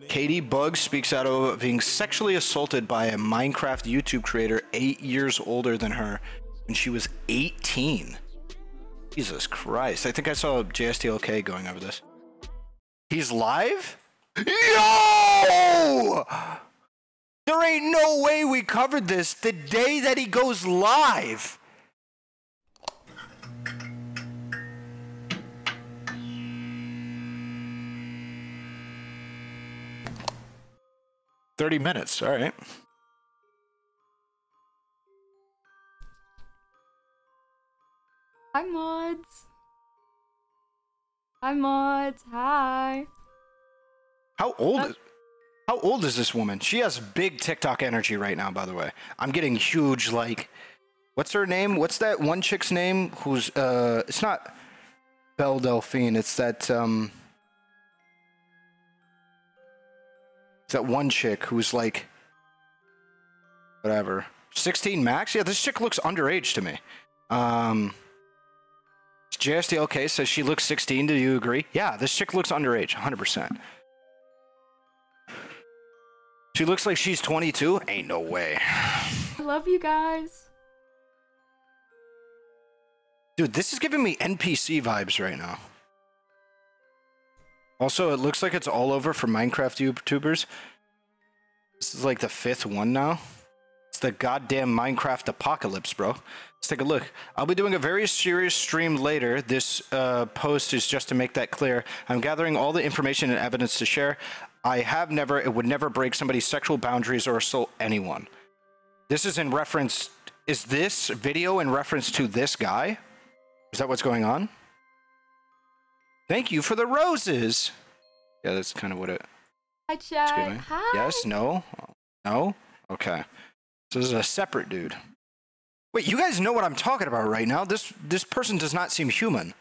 Caitibugzz speaks out of being sexually assaulted by a Minecraft YouTube creator 8 years older than her when she was 18. Jesus Christ. I think I saw JSTLK going over this. He's live? Yo! There ain't no way we covered this the day that he goes live. $30. All right. Hi, mods. Hi, mods. Hi. How old is this woman? She has big TikTok energy right now, by the way. I'm getting huge, like, what's her name? What's that one chick's name? Who's, it's not Belle Delphine. It's that one chick who's like, whatever. 16 max? Yeah, this chick looks underage to me. JSTLK says she looks 16. Do you agree? Yeah, this chick looks underage, 100%. She looks like she's 22? Ain't no way. I love you guys. Dude, this is giving me NPC vibes right now. Also, it looks like it's all over for Minecraft YouTubers. This is like the 5th one now. It's the goddamn Minecraft apocalypse, bro. Let's take a look. I'll be doing a very serious stream later. This post is just to make that clear. I'm gathering all the information and evidence to share. I have never, it would never break somebody's sexual boundaries or assault anyone. This is in reference, is this video in reference to this guy? Is that what's going on? Thank you for the roses. Yeah, that's kind of what it. Hi, chat. Hi. Yes, no, no. Okay. So this is a separate dude. Wait, you guys know what I'm talking about right now? This person does not seem human.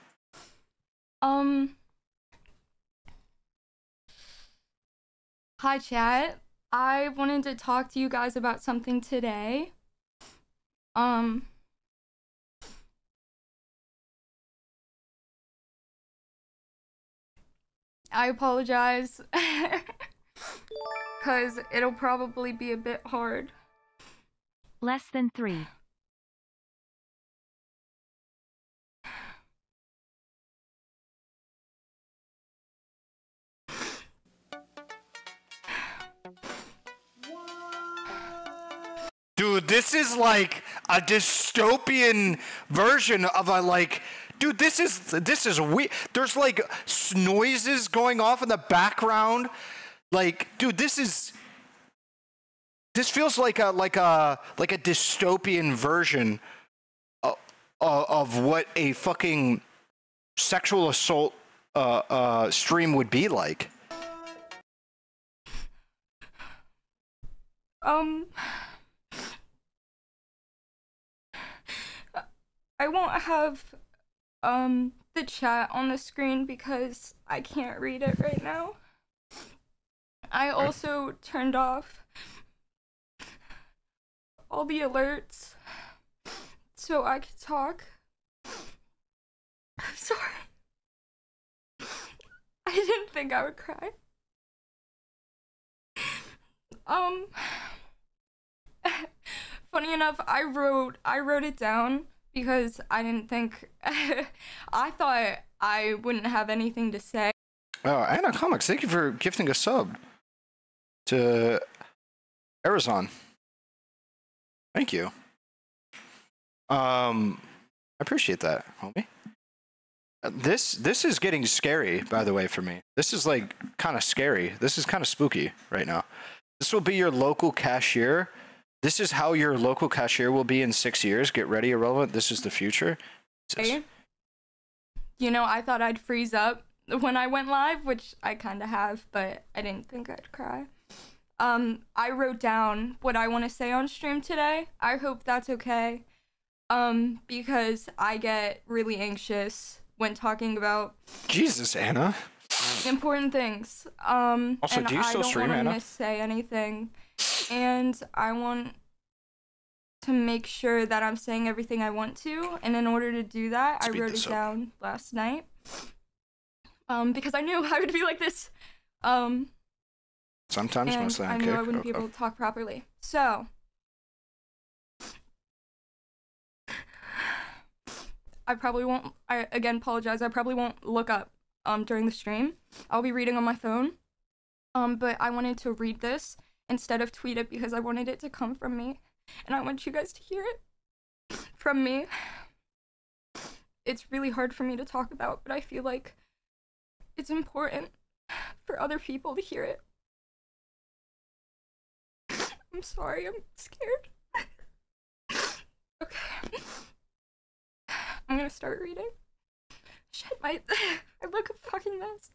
Hi, chat. I wanted to talk to you guys about something today. I apologize. Because it'll probably be a bit hard. Less than 3. Dude, this is like a dystopian version of a like. Dude, this is weird. There's like noises going off in the background. Like, dude, this feels like a dystopian version of what a fucking sexual assault stream would be like. I won't have the chat on the screen because I can't read it right now. I also turned off all the alerts so I could talk. I'm sorry. I didn't think I would cry. Funny enough, I wrote it down because I didn't think I thought I wouldn't have anything to say. Oh, Anna Comics, thank you for gifting a sub to Arizon. Thank you. I appreciate that, homie. This is getting scary, by the way, for me. This is like kind of scary. This is kind of spooky right now. This will be your local cashier. This is how your local cashier will be in 6 years. Get ready, Ahrelevant. This is the future. Hey. You know, I thought I'd freeze up when I went live, which I kind of have, but I didn't think I'd cry. I wrote down what I want to say on stream today. I hope that's okay. Because I get really anxious when talking about Jesus, Anna. important things. Also, and do you still stream, I don't Anna? want to say anything, and I want to make sure that I'm saying everything I want to. And in order to do that, I wrote it down last night. Because I knew I would be like this. Sometimes, and mostly I on knew kick. I wouldn't be able to talk properly. So, I probably won't, I again apologize, I probably won't look up during the stream. I'll be reading on my phone. But I wanted to read this instead of tweet it because I wanted it to come from me. And I want you guys to hear it from me. It's really hard for me to talk about, but I feel like it's important for other people to hear it. I'm sorry, I'm scared. Okay. I'm gonna start reading. Shit, I look a fucking mess.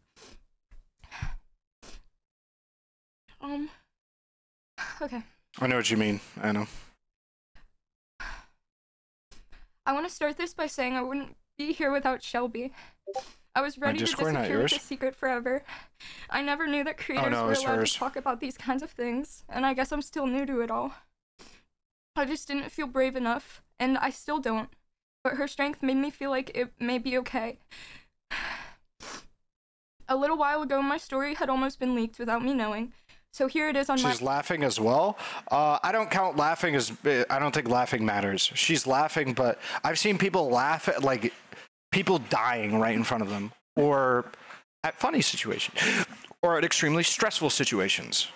Okay. I know what you mean. I know. I want to start this by saying I wouldn't be here without Shelby. I was ready to Discord, not disappear with yours? the secret forever. I never knew that creators no, were it's allowed hers. to talk about these kinds of things, and I guess I'm still new to it all. I just didn't feel brave enough, and I still don't. But her strength made me feel like it may be okay. A little while ago, my story had almost been leaked without me knowing. So here it is on She's laughing as well. I don't count laughing as, I don't think laughing matters. She's laughing, but I've seen people laugh at, like, people dying right in front of them, or at funny situations, or at extremely stressful situations,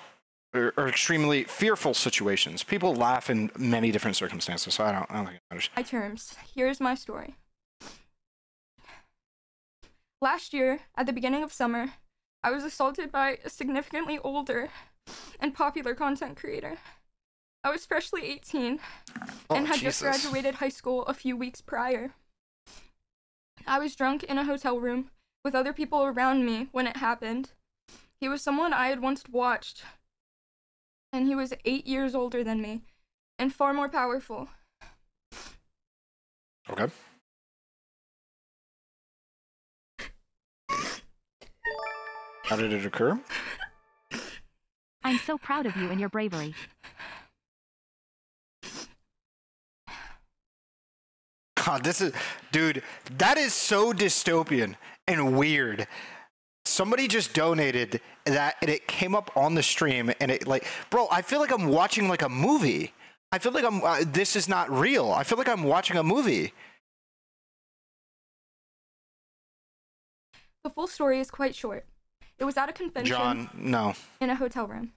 or extremely fearful situations. People laugh in many different circumstances, so I don't think it matters. my terms. Here's my story. Last year, at the beginning of summer, I was assaulted by a significantly older and popular content creator. I was freshly 18 and had just graduated high school a few weeks prior. I was drunk in a hotel room with other people around me when it happened. He was someone I had once watched, and he was 8 years older than me and far more powerful. Okay. How did it occur? I'm so proud of you and your bravery. God, this is, dude, that is so dystopian and weird. Somebody just donated that and it came up on the stream and it, like, bro, I feel like I'm watching like a movie. I feel like this is not real. I feel like I'm watching a movie. The full story is quite short. It was at a convention John, no. in a hotel room.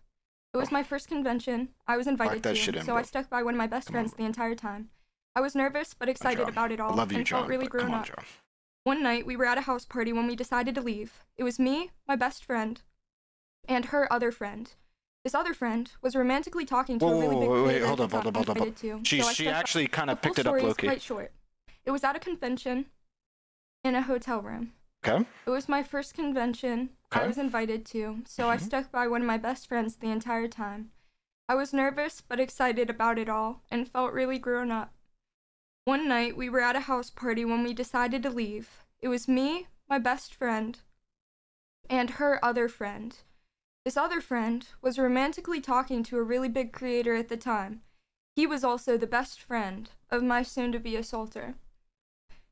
It was my first convention I was invited that to, shit in, so bro. I stuck by one of my best friends the entire time. I was nervous but excited John. about it all I love you, and John, felt really but come grown on, up. John. One night, we were at a house party when we decided to leave. It was me, my best friend, and her other friend. This other friend was romantically talking to a really big creator hold at up, the hold time up, hold up. invited to, so I She stuck by. actually kind The of full picked it up, story is Loki. quite short. It was at a convention in a hotel room. Okay. It was my first convention I Okay. was invited to, so I stuck by one of my best friends the entire time. I was nervous but excited about it all and felt really grown up. One night, we were at a house party when we decided to leave. It was me, my best friend, and her other friend. This other friend was romantically talking to a really big creator at the time. He was also the best friend of my soon-to-be assaulter.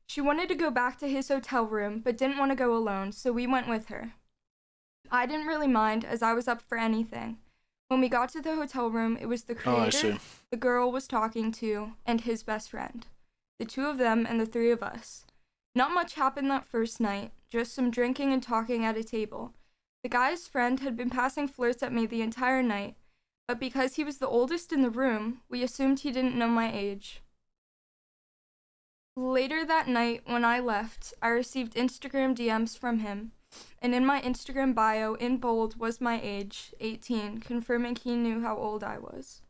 She wanted to go back to his hotel room, but didn't want to go alone, so we went with her. I didn't really mind, as I was up for anything. When we got to the hotel room, it was the creator, the girl was talking to, and his best friend. The two of them and the three of us. Not much happened that first night, just some drinking and talking at a table. The guy's friend had been passing flirts at me the entire night, but because he was the oldest in the room, we assumed he didn't know my age. Later that night, when I left, I received Instagram DMs from him, and in my Instagram bio, in bold, was my age, 18, confirming he knew how old I was.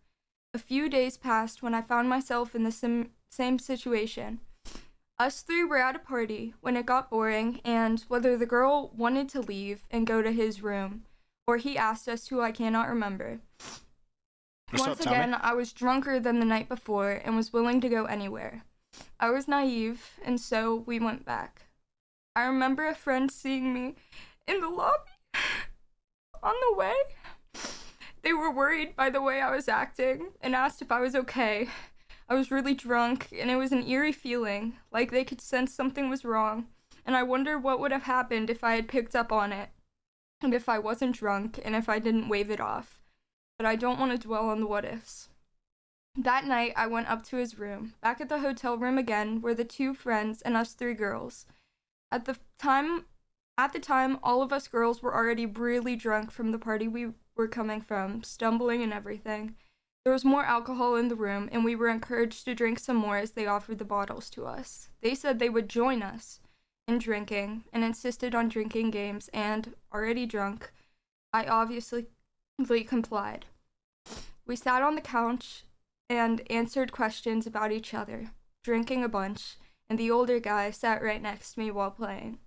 A few days passed when I found myself in the same situation. Us three were at a party when it got boring, and whether the girl wanted to leave and go to his room, or he asked us to, I cannot remember. Once again, I was drunker than the night before and was willing to go anywhere. I was naive, and so we went back. I remember a friend seeing me in the lobby on the way. They were worried by the way I was acting and asked if I was okay. I was really drunk, and it was an eerie feeling, like they could sense something was wrong, and I wondered what would have happened if I had picked up on it. and if I wasn't drunk, and if I didn't wave it off. But I don't want to dwell on the what-ifs. That night, I went up to his room. Back at the hotel room again were the 2 friends and us 3 girls. At the time, all of us girls were already really drunk from the party we were coming from, stumbling and everything. There was more alcohol in the room, and we were encouraged to drink some more as they offered the bottles to us. They said they would join us in drinking, and insisted on drinking games, and, already drunk, I obviously complied. We sat on the couch and answered questions about each other, drinking a bunch, and the older guy sat right next to me while playing.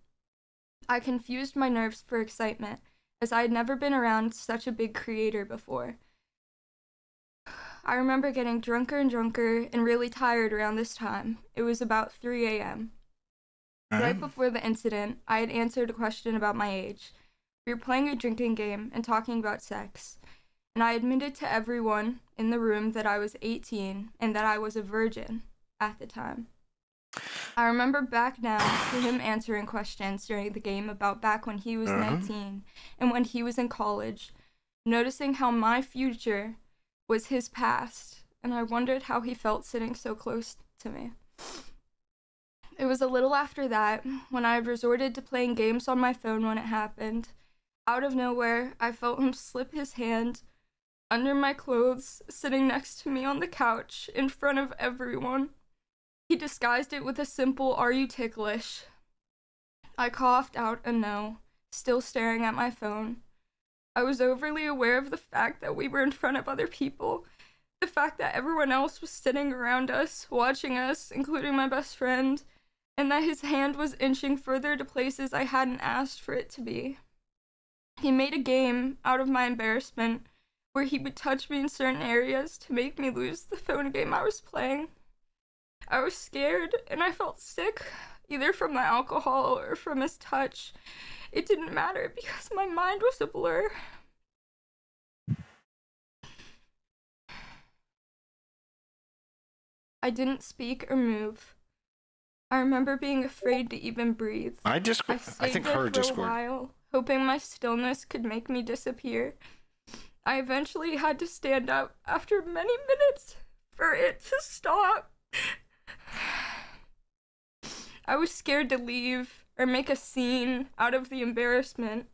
I confused my nerves for excitement, as I had never been around such a big creator before. I remember getting drunker and drunker and really tired around this time. It was about 3 a.m. Right before the incident, I had answered a question about my age. We were playing a drinking game and talking about sex, and I admitted to everyone in the room that I was 18 and that I was a virgin at the time. I remember back now to him answering questions during the game about back when he was 19 and when he was in college, noticing how my future was his past, and I wondered how he felt sitting so close to me. It was a little after that, when I had resorted to playing games on my phone when it happened. Out of nowhere, I felt him slip his hand under my clothes, sitting next to me on the couch, in front of everyone. He disguised it with a simple, "Are you ticklish?" I coughed out a no, still staring at my phone. I was overly aware of the fact that we were in front of other people, the fact that everyone else was sitting around us, watching us, including my best friend, and that his hand was inching further to places I hadn't asked for it to be. He made a game out of my embarrassment, where he would touch me in certain areas to make me lose the phone game I was playing. I was scared, and I felt sick, either from the alcohol or from his touch. It didn't matter because my mind was a blur. I didn't speak or move. I remember being afraid to even breathe. I think her Discord. For a while, hoping my stillness could make me disappear. I eventually had to stand up after many minutes for it to stop. I was scared to leave or make a scene out of the embarrassment.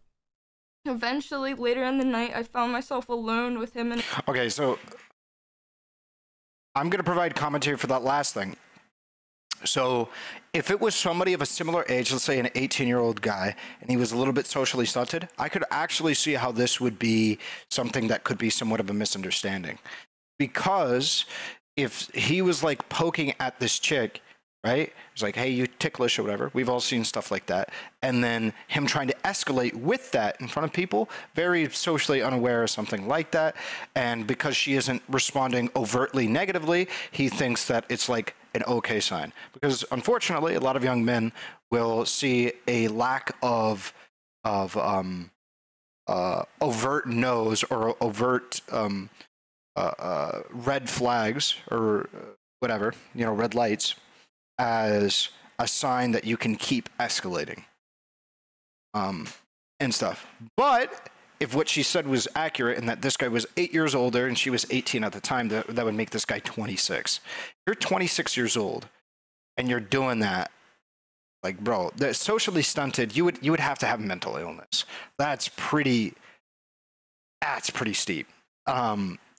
Eventually, later in the night, I found myself alone with him. Okay, so I'm going to provide commentary for that last thing. So if it was somebody of a similar age, let's say an 18-year-old guy, and he was a little bit socially stunted, I could actually see how this would be something that could be somewhat of a misunderstanding. Because if he was like poking at this chick, right? It's like, hey, you ticklish or whatever. We've all seen stuff like that. And then him trying to escalate with that in front of people, very socially unaware of something like that. And because she isn't responding overtly negatively, he thinks that it's like an okay sign. Because unfortunately, a lot of young men will see a lack of overt no's or overt red flags or whatever, you know, red lights, as a sign that you can keep escalating and stuff. But if what she said was accurate and that this guy was 8 years older and she was 18 at the time, that would make this guy 26. You're 26 years old and you're doing that. Like, bro, the socially stunted, you would have to have mental illness. That's pretty steep.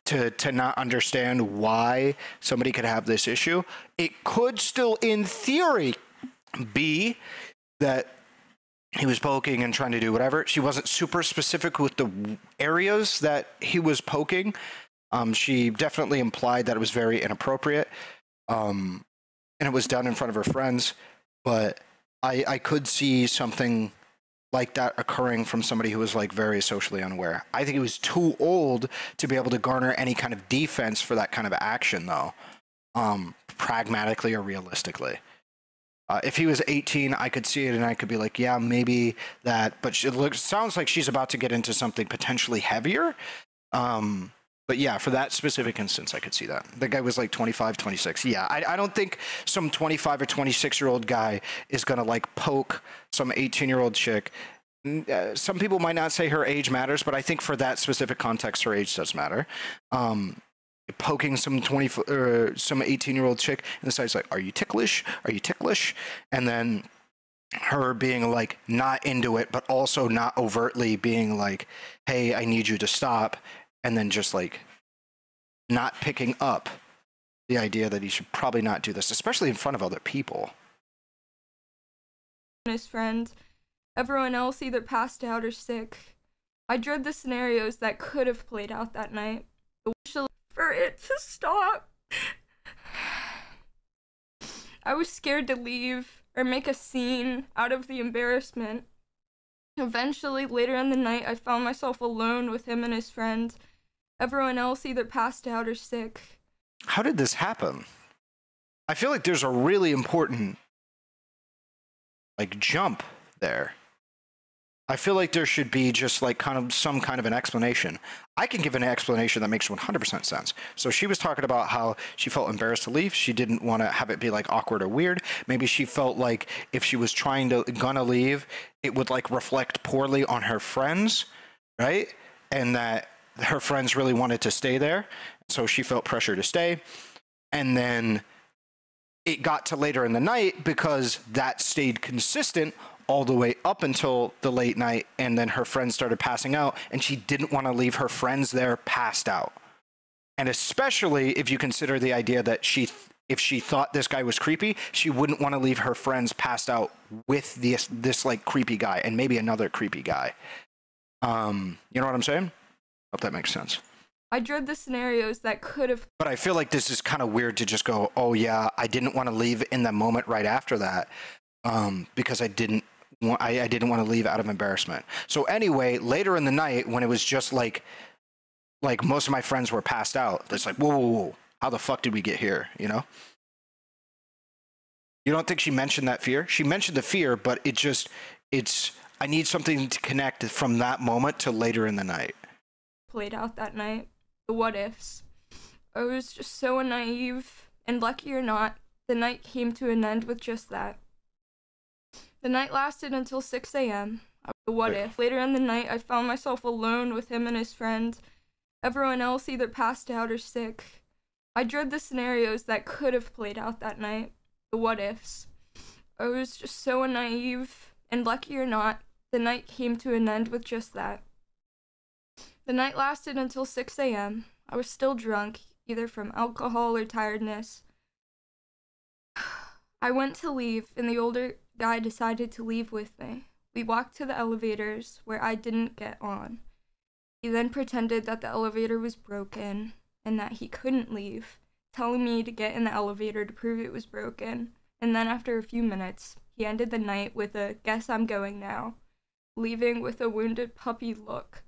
To not understand why somebody could have this issue. It could still, in theory, be that he was poking and trying to do whatever. She wasn't super specific with the areas that he was poking. She definitely implied that it was very inappropriate. And it was done in front of her friends. But I could see something like that occurring from somebody who was like very socially unaware. I think he was too old to be able to garner any kind of defense for that kind of action, though, pragmatically or realistically. If he was 18, I could see it and I could be like, yeah, maybe that, but sounds like she's about to get into something potentially heavier. But yeah, for that specific instance, I could see that. The guy was like 25, 26. Yeah, I don't think some 25 or 26-year-old guy is going to like poke some 18-year-old chick some people might not say her age matters, but I think for that specific context, her age does matter. Poking some 18-year-old chick in the side, it's like, are you ticklish? Are you ticklish? And then her being like not into it, but also not overtly being like, hey, I need you to stop. And then just like not picking up the idea that he should probably not do this, especially in front of other people. His friend, everyone else either passed out or sick. I dread the scenarios that could have played out that night. I wish for it to stop. I was scared to leave or make a scene out of the embarrassment. Eventually, later in the night, I found myself alone with him and his friend. Everyone else either passed out or sick. How did this happen? I feel like there's a really important like jump there. I feel like there should be just like kind of some kind of an explanation. I can give an explanation that makes 100% sense. So she was talking about how she felt embarrassed to leave. She didn't want to have it be like awkward or weird. Maybe she felt like if she was gonna leave, it would like reflect poorly on her friends, right? And that her friends really wanted to stay there. So she felt pressure to stay. And then it got to later in the night because that stayed consistent all the way up until the late night, and then her friends started passing out, and she didn't want to leave her friends there passed out. And especially if you consider the idea that if she thought this guy was creepy, she wouldn't want to leave her friends passed out with this like creepy guy and maybe another creepy guy. You know what I'm saying? Hope that makes sense. I dread the scenarios that could have. But I feel like this is kind of weird to just go, oh yeah, I didn't want to leave in the moment right after that, because I didn't want to leave out of embarrassment. So anyway, later in the night when it was just like most of my friends were passed out, it's like, whoa, how the fuck did we get here? You know? You don't think she mentioned that fear? She mentioned the fear, but I need something to connect from that moment to later in the night. Played out that night. The what ifs. I was just so naive, and lucky or not, the night came to an end with just that. The night lasted until 6 a.m. The what if. Later in the night, I found myself alone with him and his friend. Everyone else either passed out or sick. I dread the scenarios that could have played out that night. The what ifs. I was just so naive, and lucky or not, the night came to an end with just that. The night lasted until 6 a.m. I was still drunk, either from alcohol or tiredness. I went to leave, and the older guy decided to leave with me. We walked to the elevators, where I didn't get on. He then pretended that the elevator was broken, and that he couldn't leave, telling me to get in the elevator to prove it was broken. And then after a few minutes, he ended the night with a "guess I'm going now," leaving with a wounded puppy look.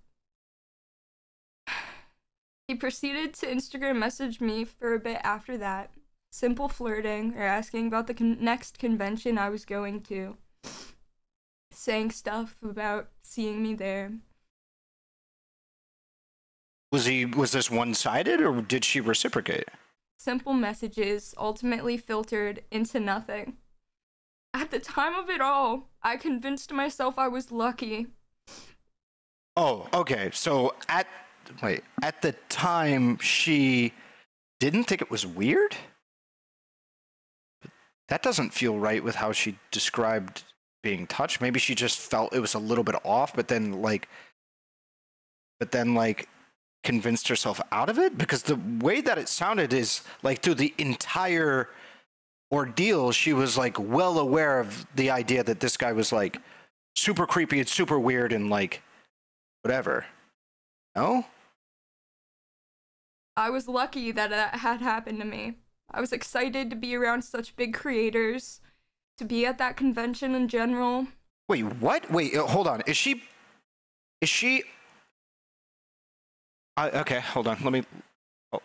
He proceeded to Instagram message me for a bit after that, simple flirting or asking about the next convention I was going to, saying stuff about seeing me there. Was this one-sided, or did she reciprocate? Simple messages ultimately filtered into nothing. At the time of it all, I convinced myself I was lucky. Oh, okay. So at the time, she didn't think it was weird? That doesn't feel right with how she described being touched. Maybe she just felt it was a little bit off, but then convinced herself out of it? Because the way that it sounded is like through the entire ordeal, she was like well aware of the idea that this guy was like super creepy and super weird and like whatever. No? I was lucky that that had happened to me. I was excited to be around such big creators, to be at that convention in general. Wait, what? Wait, hold on. Is she... okay, hold on.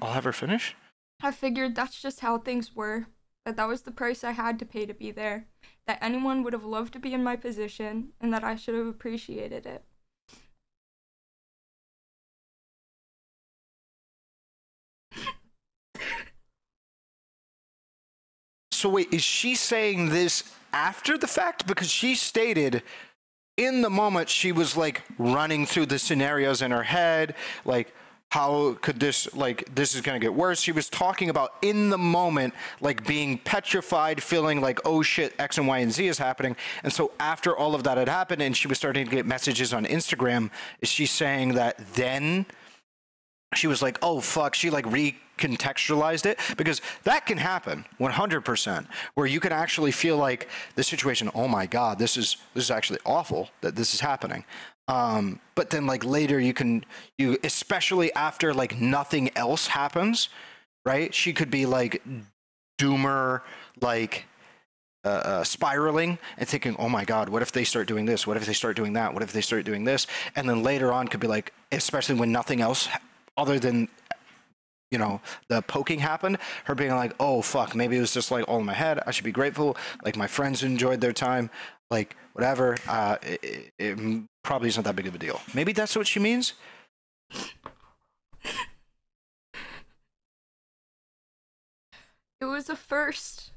I'll have her finish. I figured that's just how things were. That was the price I had to pay to be there. That anyone would have loved to be in my position, and that I should have appreciated it. So wait, is she saying this after the fact? Because she stated in the moment, she was like running through the scenarios in her head, like, how could this, like, this is going to get worse. She was talking about in the moment, like being petrified, feeling like, oh shit, X and Y and Z is happening. And so after all of that had happened and she was starting to get messages on Instagram, she's saying that then she was like, oh fuck, she like recontextualized it, because that can happen 100%, where you can actually feel like the situation, oh my God, this is actually awful that this is happening. But then like later you especially after like nothing else happens, right? She could be like doomer, like spiraling and thinking, oh my God, what if they start doing this? What if they start doing that? What if they start doing this? And then later on could be like, especially when nothing else other than, you know, the poking happened, her being like, oh fuck, maybe it was just like all in my head. I should be grateful. Like my friends enjoyed their time, like whatever. It probably isn't that big of a deal. Maybe that's what she means. It was a first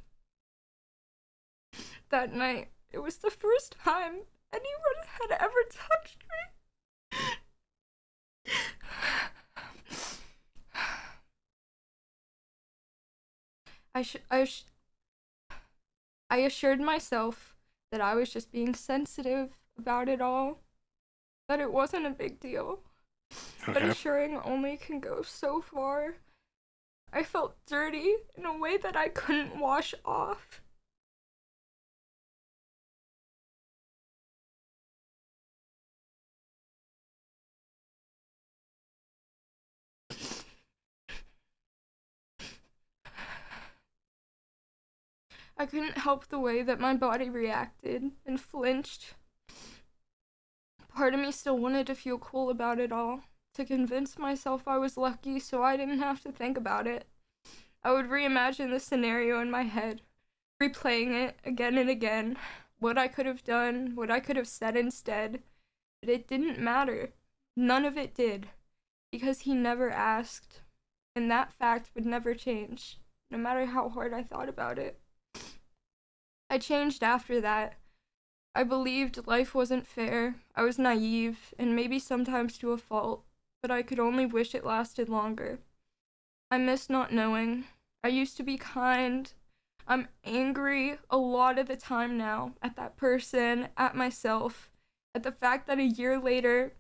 that night. It was the first time anyone had ever touched me. I assured myself that I was just being sensitive about it all, that it wasn't a big deal. Okay. But assuring only can go so far. I felt dirty in a way that I couldn't wash off. I couldn't help the way that my body reacted and flinched. Part of me still wanted to feel cool about it all, to convince myself I was lucky so I didn't have to think about it. I would reimagine the scenario in my head, replaying it again and again, what I could have done, what I could have said instead. But it didn't matter. None of it did, because he never asked, and that fact would never change, no matter how hard I thought about it. I changed after that. I believed life wasn't fair. I was naive, and maybe sometimes to a fault, but I could only wish it lasted longer. I miss not knowing. I used to be kind. I'm angry a lot of the time now at that person, at myself, at the fact that a year later,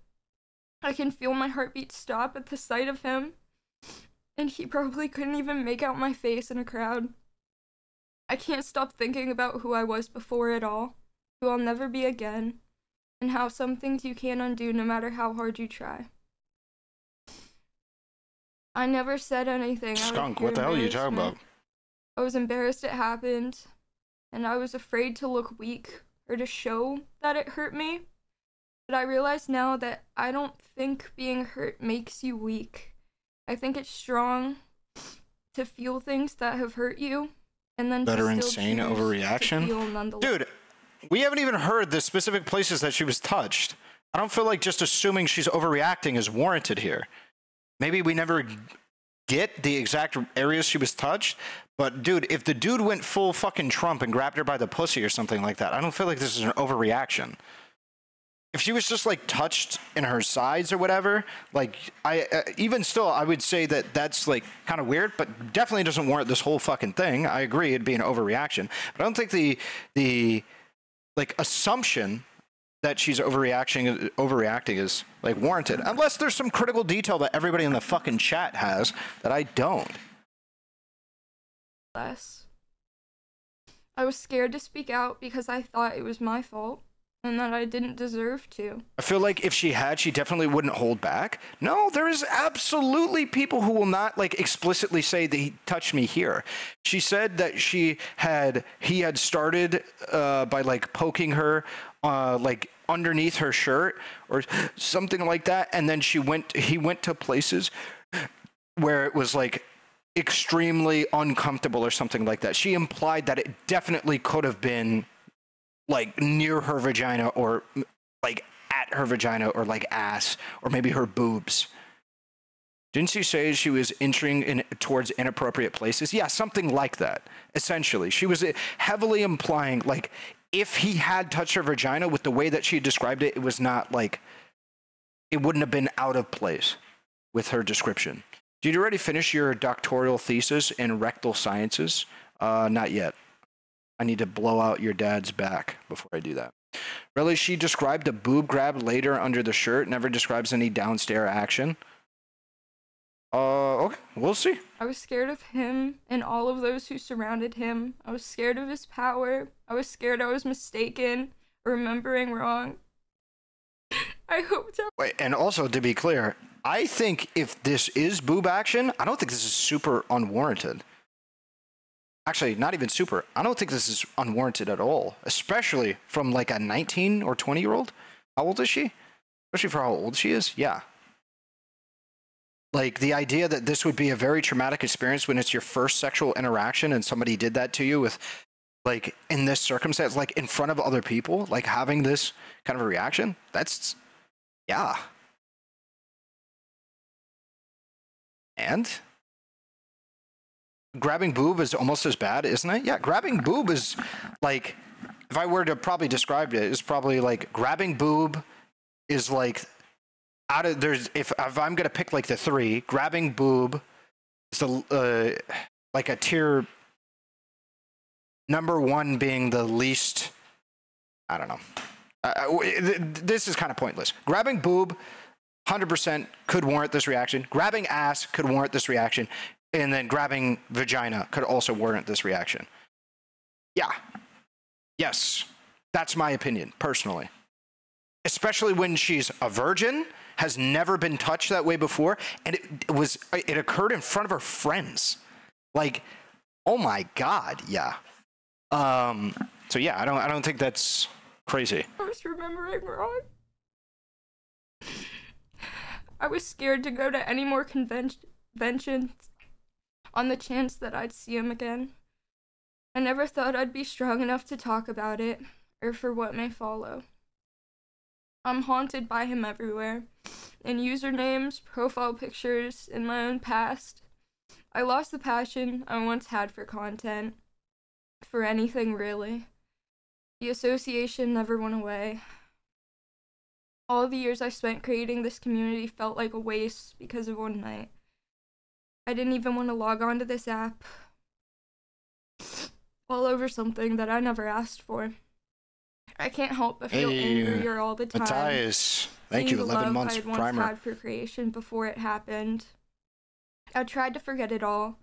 I can feel my heartbeat stop at the sight of him, and he probably couldn't even make out my face in a crowd. I can't stop thinking about who I was before it all, who I'll never be again, and how some things you can't undo no matter how hard you try. I never said anything. Skunk, what the hell are you talking about? I was embarrassed it happened, and I was afraid to look weak or to show that it hurt me. But I realize now that I don't think being hurt makes you weak. I think it's strong to feel things that have hurt you. And then better insane overreaction. Dude, we haven't even heard the specific places that she was touched. I don't feel like just assuming she's overreacting is warranted here. Maybe we never get the exact areas she was touched, but dude, if the dude went full fucking Trump and grabbed her by the pussy or something like that, I don't feel like this is an overreaction. If she was just like touched in her sides or whatever, like even still, I would say that that's like kind of weird, but definitely doesn't warrant this whole fucking thing. I agree, it'd be an overreaction, but I don't think the like assumption that she's overreacting is like warranted, unless there's some critical detail that everybody in the fucking chat has that I don't. Less. I was scared to speak out because I thought it was my fault. And that I didn't deserve to. I feel like if she had, she definitely wouldn't hold back. No, there is absolutely people who will not like explicitly say that he touched me here. She said that he had started by like poking her like underneath her shirt or something like that, and then he went to places where it was like extremely uncomfortable or something like that. She implied that it definitely could have been like near her vagina or like at her vagina or like ass or maybe her boobs. Didn't she say she was entering towards inappropriate places? Yeah, something like that. Essentially, she was heavily implying like if he had touched her vagina with the way that she described it, it was not like, it wouldn't have been out of place with her description. Did you already finish your doctoral thesis in rectal sciences? Not yet. I need to blow out your dad's back before I do that. Really, she described a boob grab later under the shirt, never describes any downstairs action. Okay, we'll see. I was scared of him and all of those who surrounded him. I was scared of his power. I was scared I was mistaken or remembering wrong. I hoped Wait, and also to be clear, I think if this is boob action, I don't think this is super unwarranted. Actually, not even super. I don't think this is unwarranted at all, especially from like a 19 or 20-year-old. How old is she? Especially for how old she is? Yeah. Like, the idea that this would be a very traumatic experience when it's your first sexual interaction and somebody did that to you with, like, in this circumstance, like, in front of other people, like, having this kind of a reaction, that's, yeah. And? Grabbing boob is almost as bad, isn't it? Yeah, grabbing boob is, like, if I were to probably describe it, it's probably, like, grabbing boob is, like, out of there's if I'm gonna pick like the three, grabbing boob is the like a tier number one being the least. I don't know. This is kind of pointless. Grabbing boob, 100% could warrant this reaction. Grabbing ass could warrant this reaction, and then grabbing vagina could also warrant this reaction. Yeah. Yes, that's my opinion personally. Especially when she's a virgin, has never been touched that way before, and it occurred in front of her friends. Like, oh my God, yeah. So yeah, I don't think that's crazy. I was remembering wrong. I was scared to go to any more conventions on the chance that I'd see him again. I never thought I'd be strong enough to talk about it, or for what may follow. I'm haunted by him everywhere, in usernames, profile pictures, in my own past. I lost the passion I once had for content, for anything really. The association never went away. All the years I spent creating this community felt like a waste because of one night. I didn't even want to log on to this app, all over something that I never asked for. I can't help but feel angrier all the time. Matthias, thank you, 11 months I primer. once had for creation before it happened. I tried to forget it all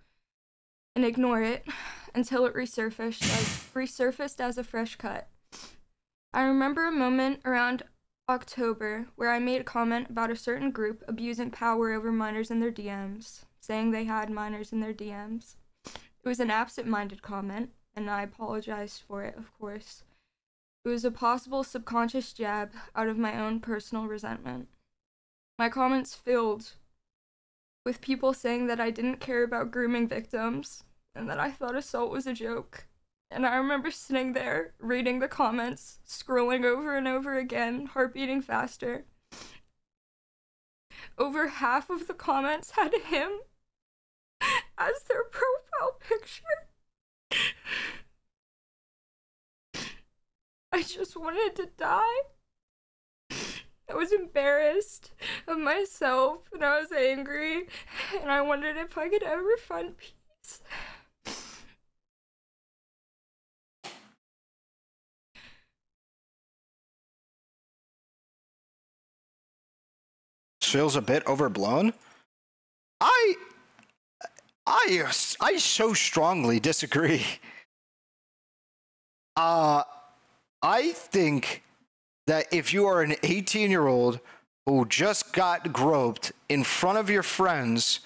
and ignore it until it resurfaced as a fresh cut. I remember a moment around October where I made a comment about a certain group abusing power over minors in their DMs, saying they had minors in their DMs. It was an absent-minded comment, and I apologized for it, of course. It was a possible subconscious jab out of my own personal resentment. My comments filled with people saying that I didn't care about grooming victims and that I thought assault was a joke. And I remember sitting there, reading the comments, scrolling over and over again, heart beating faster. Over half of the comments had him as their profile picture. I just wanted to die. I was embarrassed of myself, and I was angry, and I wondered if I could ever find peace. Feels a bit overblown. I so strongly disagree. I think that if you are an 18-year-old who just got groped in front of your friends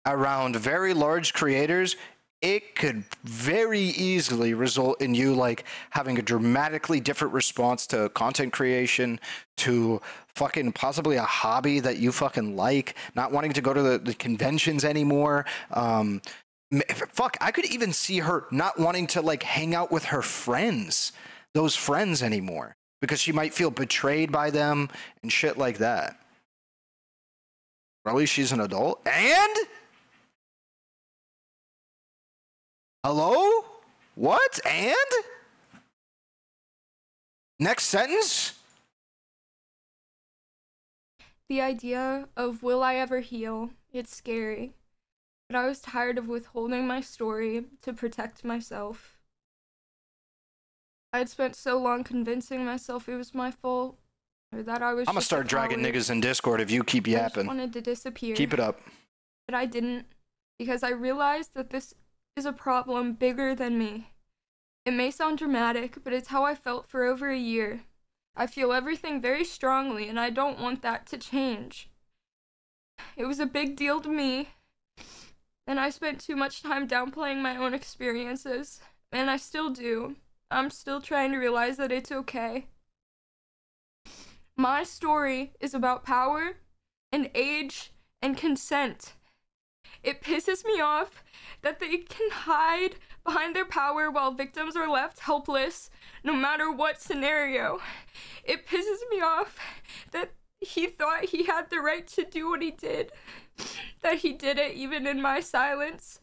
around very large creators, it could very easily result in you like having a dramatically different response to content creation, to fucking possibly a hobby that you fucking like, not wanting to go to the conventions anymore. Fuck, I could even see her not wanting to like hang out with her friends, those friends anymore, because she might feel betrayed by them and shit like that. Really, she's an adult? And? Hello? What? And? Next sentence? The idea of will I ever heal? It's scary. But I was tired of withholding my story to protect myself. I had spent so long convincing myself it was my fault, or that I was. I'm gonna start dragging niggas in Discord if you keep I yapping. just wanted to disappear. Keep it up. But I didn't, because I realized that this is a problem bigger than me. It may sound dramatic, but it's how I felt for over a year. I feel everything very strongly, and I don't want that to change. It was a big deal to me, and I spent too much time downplaying my own experiences, and I still do. I'm still trying to realize that it's okay. My story is about power and age and consent. It pisses me off that they can hide behind their power while victims are left helpless, no matter what scenario. It pisses me off that he thought he had the right to do what he did, that he did it even in my silence.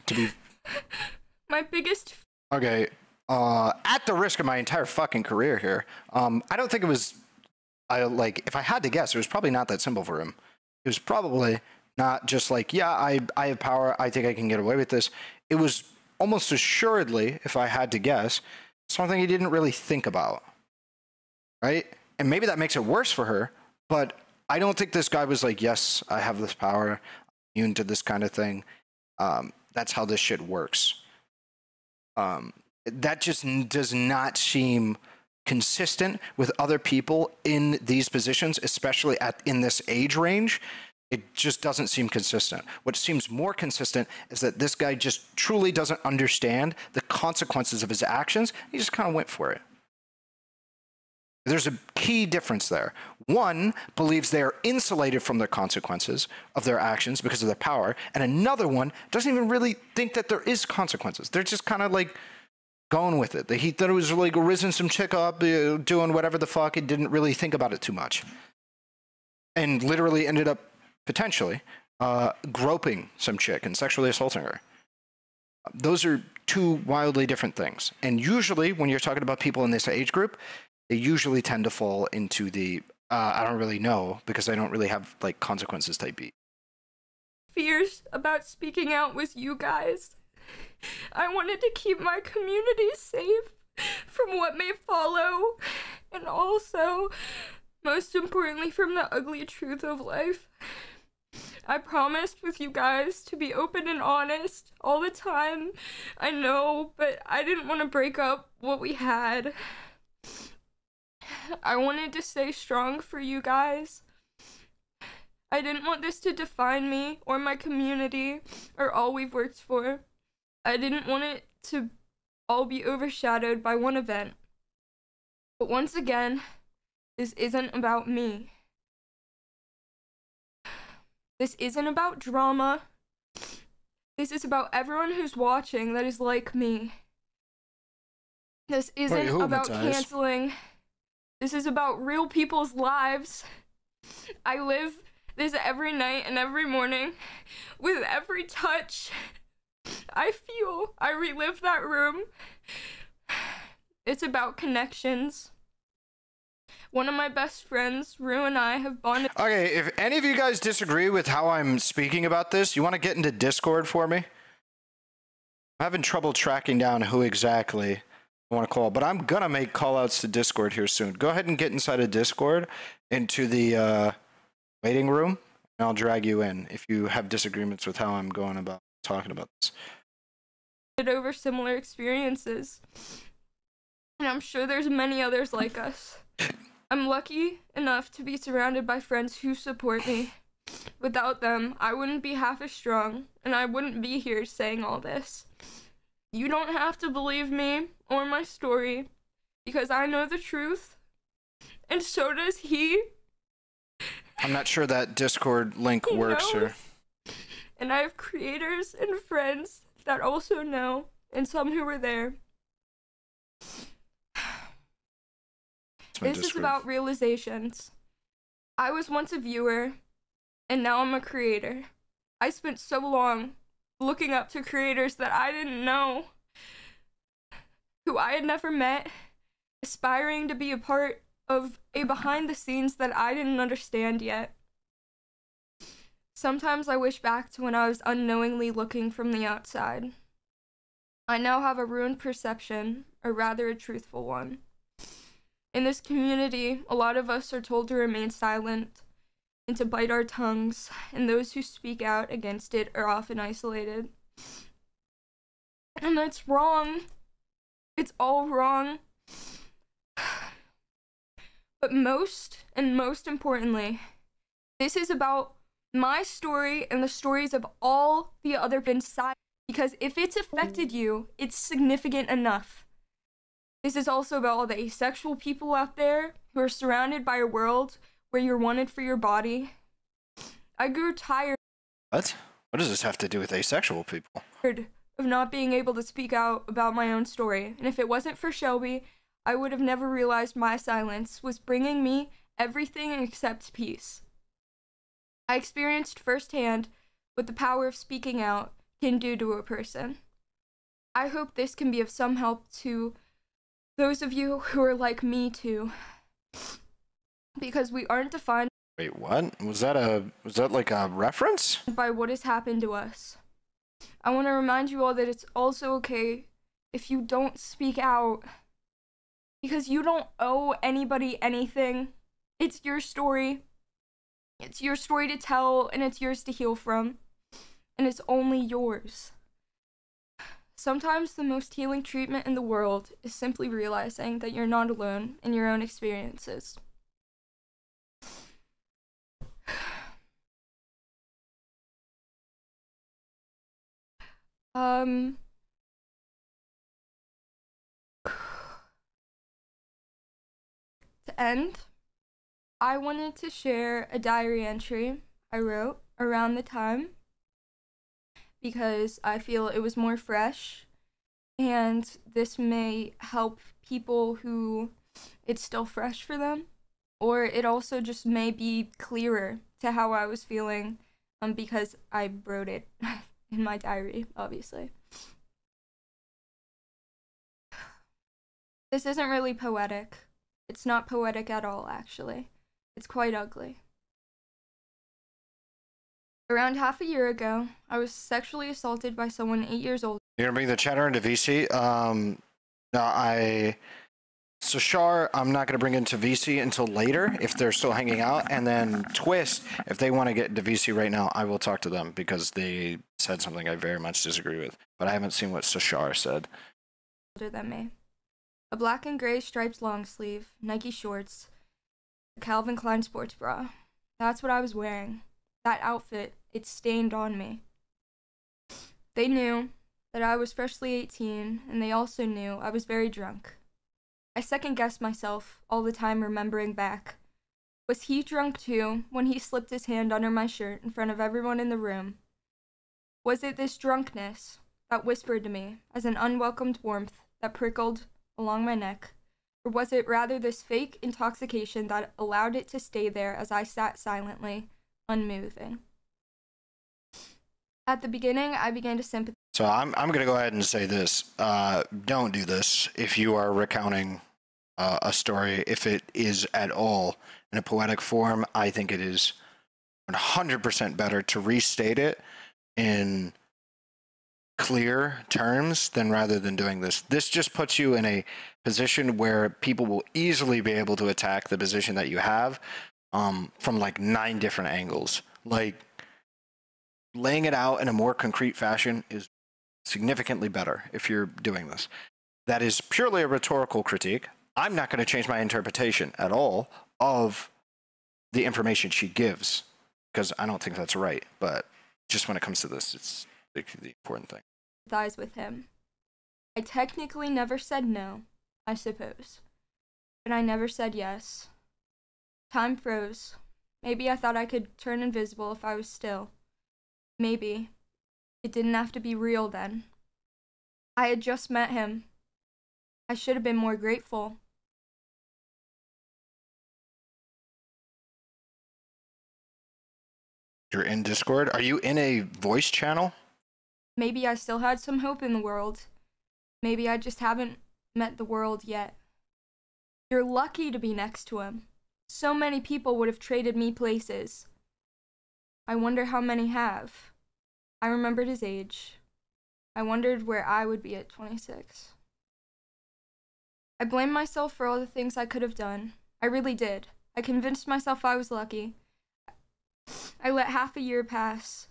To be... My biggest... Okay, at the risk of my entire fucking career here, I don't think it was... if I had to guess, it was probably not that simple for him. It was probably not just like, yeah, I have power, I think I can get away with this. It was almost assuredly, if I had to guess, something he didn't really think about, right? And maybe that makes it worse for her, but I don't think this guy was like, yes, I have this power, I'm immune to this kind of thing. That's how this shit works. That just does not seem consistent with other people in these positions, especially in this age range. It just doesn't seem consistent. What seems more consistent is that this guy just truly doesn't understand the consequences of his actions. He just kind of went for it. There's a key difference there. One believes they are insulated from the consequences of their actions because of their power, and another one doesn't even really think that there is consequences. They're just kind of like going with it. He thought it was like risen some chick up, doing whatever the fuck, and didn't really think about it too much. And literally ended up potentially groping some chick and sexually assaulting her. Those are two wildly different things. And usually when you're talking about people in this age group, they usually tend to fall into the, I don't really know, because I don't really have like consequences type beat. Fears about speaking out with you guys. I wanted to keep my community safe from what may follow, and also, most importantly, from the ugly truth of life. I promised with you guys to be open and honest all the time. I know, but I didn't want to break up what we had. I wanted to stay strong for you guys. I didn't want this to define me or my community or all we've worked for. I didn't want it to all be overshadowed by one event. But once again, this isn't about me. This isn't about drama. This is about everyone who's watching that is like me. This isn't about canceling. This is about real people's lives. I live this every night and every morning. With every touch, I relive that room. It's about connections. One of my best friends, Rue, and I have bonded. Okay, if any of you guys disagree with how I'm speaking about this, you want to get into Discord for me? I'm having trouble tracking down who exactly I want to call, but I'm going to make call-outs to Discord here soon. Go ahead and get inside of Discord into the waiting room, and I'll drag you in if you have disagreements with how I'm going about talking about this. Over similar experiences, and I'm sure there's many others like us. I'm lucky enough to be surrounded by friends who support me. Without them, I wouldn't be half as strong, and I wouldn't be here saying all this. You don't have to believe me or my story, because I know the truth, and so does he. I'm not sure that Discord link works here. And I have creators and friends that also know, and some who were there. This is about realizations. I was once a viewer, and now I'm a creator. I spent so long looking up to creators that I didn't know, who I had never met, aspiring to be a part of a behind the scenes that I didn't understand yet. Sometimes I wish back to when I was unknowingly looking from the outside. I now have a ruined perception, or rather a truthful one. In this community, a lot of us are told to remain silent and to bite our tongues, and those who speak out against it are often isolated. And that's wrong. It's all wrong. But most importantly, this is about my story and the stories of all the other inside, because if it's affected you, it's significant enough. This is also about all the asexual people out there who are surrounded by a world where you're wanted for your body. I grew tired. What? What does this have to do with asexual people? Of not being able to speak out about my own story, and if it wasn't for Shelby, I would have never realized my silence was bringing me everything except peace. I experienced firsthand what the power of speaking out can do to a person. I hope this can be of some help to those of you who are like me too, because we aren't defined. Wait, what? Was that like a reference? By what has happened to us. I want to remind you all that it's also okay if you don't speak out, because you don't owe anybody anything. It's your story. It's your story to tell, and it's yours to heal from. And it's only yours. Sometimes the most healing treatment in the world is simply realizing that you're not alone in your own experiences. To end, I wanted to share a diary entry I wrote around the time because I feel it was more fresh, and this may help people who it's still fresh for them, or it also just may be clearer to how I was feeling because I wrote it in my diary, obviously. This isn't really poetic. It's not poetic at all, actually. It's quite ugly. Around half a year ago, I was sexually assaulted by someone 8 years old. You're gonna bring the chatter into VC? Sashar, I'm not gonna bring into VC until later if they're still hanging out, and then Twist, if they want to get into VC right now, I will talk to them because they said something I very much disagree with. But I haven't seen what Sashar said. Older than me. A black and gray striped long sleeve, Nike shorts, a Calvin Klein sports bra. That's what I was wearing. That outfit, it stained on me. They knew that I was freshly 18, and they also knew I was very drunk. I second-guessed myself all the time, remembering back. Was he drunk too when he slipped his hand under my shirt in front of everyone in the room? Was it this drunkenness that whispered to me as an unwelcomed warmth that prickled along my neck? Or was it rather this fake intoxication that allowed it to stay there as I sat silently, unmoving? At the beginning, I began to sympathize. So I'm going to go ahead and say this. Don't do this if you are recounting a story. If it is at all in a poetic form, I think it is 100% better to restate it in clear terms rather than doing this. This just puts you in a position where people will easily be able to attack the position that you have from like 9 different angles. Like, laying it out in a more concrete fashion is significantly better if you're doing this. That is purely a rhetorical critique. I'm not going to change my interpretation at all of the information she gives because I don't think that's right. But just when it comes to this, it's the important thing. With him. I technically never said no, I suppose. But I never said yes. Time froze. Maybe I thought I could turn invisible if I was still. Maybe. It didn't have to be real then. I had just met him. I should have been more grateful. You're in Discord? Are you in a voice channel? Maybe I still had some hope in the world. Maybe I just haven't met the world yet. You're lucky to be next to him. So many people would have traded me places. I wonder how many have. I remembered his age. I wondered where I would be at 26. I blamed myself for all the things I could have done. I really did. I convinced myself I was lucky. I let half a year pass,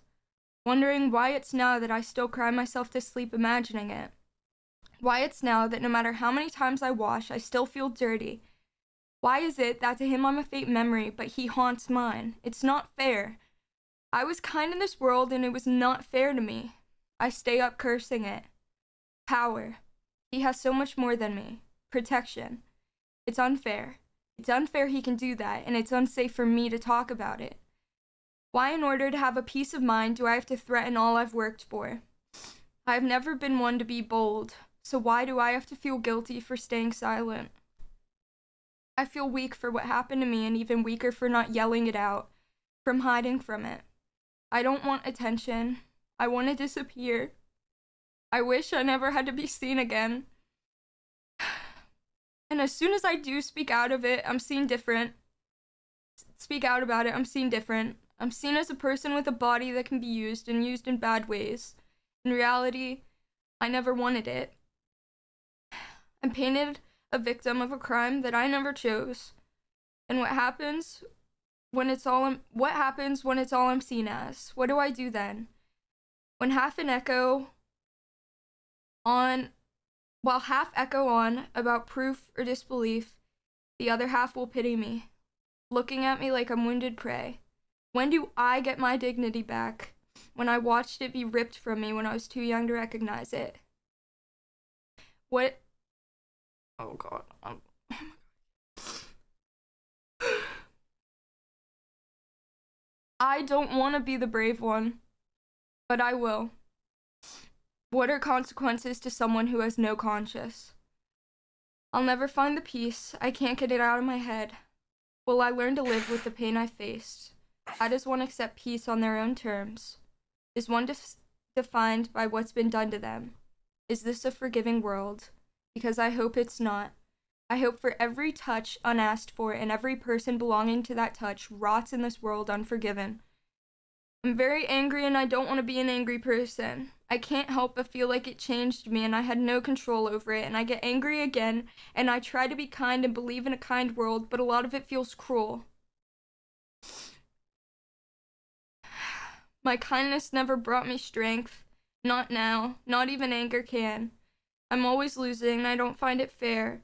wondering why it's now that I still cry myself to sleep imagining it. Why it's now that no matter how many times I wash, I still feel dirty. Why is it that to him I'm a faint memory, but he haunts mine? It's not fair. I was kind in this world and it was not fair to me. I stay up cursing it. Power. He has so much more than me. Protection. It's unfair. It's unfair he can do that, and it's unsafe for me to talk about it. Why, in order to have a peace of mind, do I have to threaten all I've worked for? I've never been one to be bold, so why do I have to feel guilty for staying silent? I feel weak for what happened to me, and even weaker for not yelling it out, from hiding from it. I don't want attention. I want to disappear. I wish I never had to be seen again. And as soon as I do speak out of it, I'm seen different. Speak out about it, I'm seen different. I'm seen as a person with a body that can be used and used in bad ways. In reality, I never wanted it. I'm painted a victim of a crime that I never chose. And what happens when it's all I'm seen as? What do I do then? When half echo on about proof or disbelief, the other half will pity me, looking at me like I'm wounded prey. When do I get my dignity back? When I watched it be ripped from me when I was too young to recognize it. What? Oh God. I don't want to be the brave one, but I will. What are consequences to someone who has no conscience? I'll never find the peace. I can't get it out of my head. Will I learn to live with the pain I faced? How does one accept peace on their own terms? Is one defined by what's been done to them? Is this a forgiving world? Because I hope it's not. I hope for every touch unasked for and every person belonging to that touch rots in this world unforgiven. I'm very angry and I don't want to be an angry person. I can't help but feel like it changed me and I had no control over it, and I get angry again and I try to be kind and believe in a kind world, but a lot of it feels cruel. My kindness never brought me strength. Not now. Not even anger can. I'm always losing and I don't find it fair.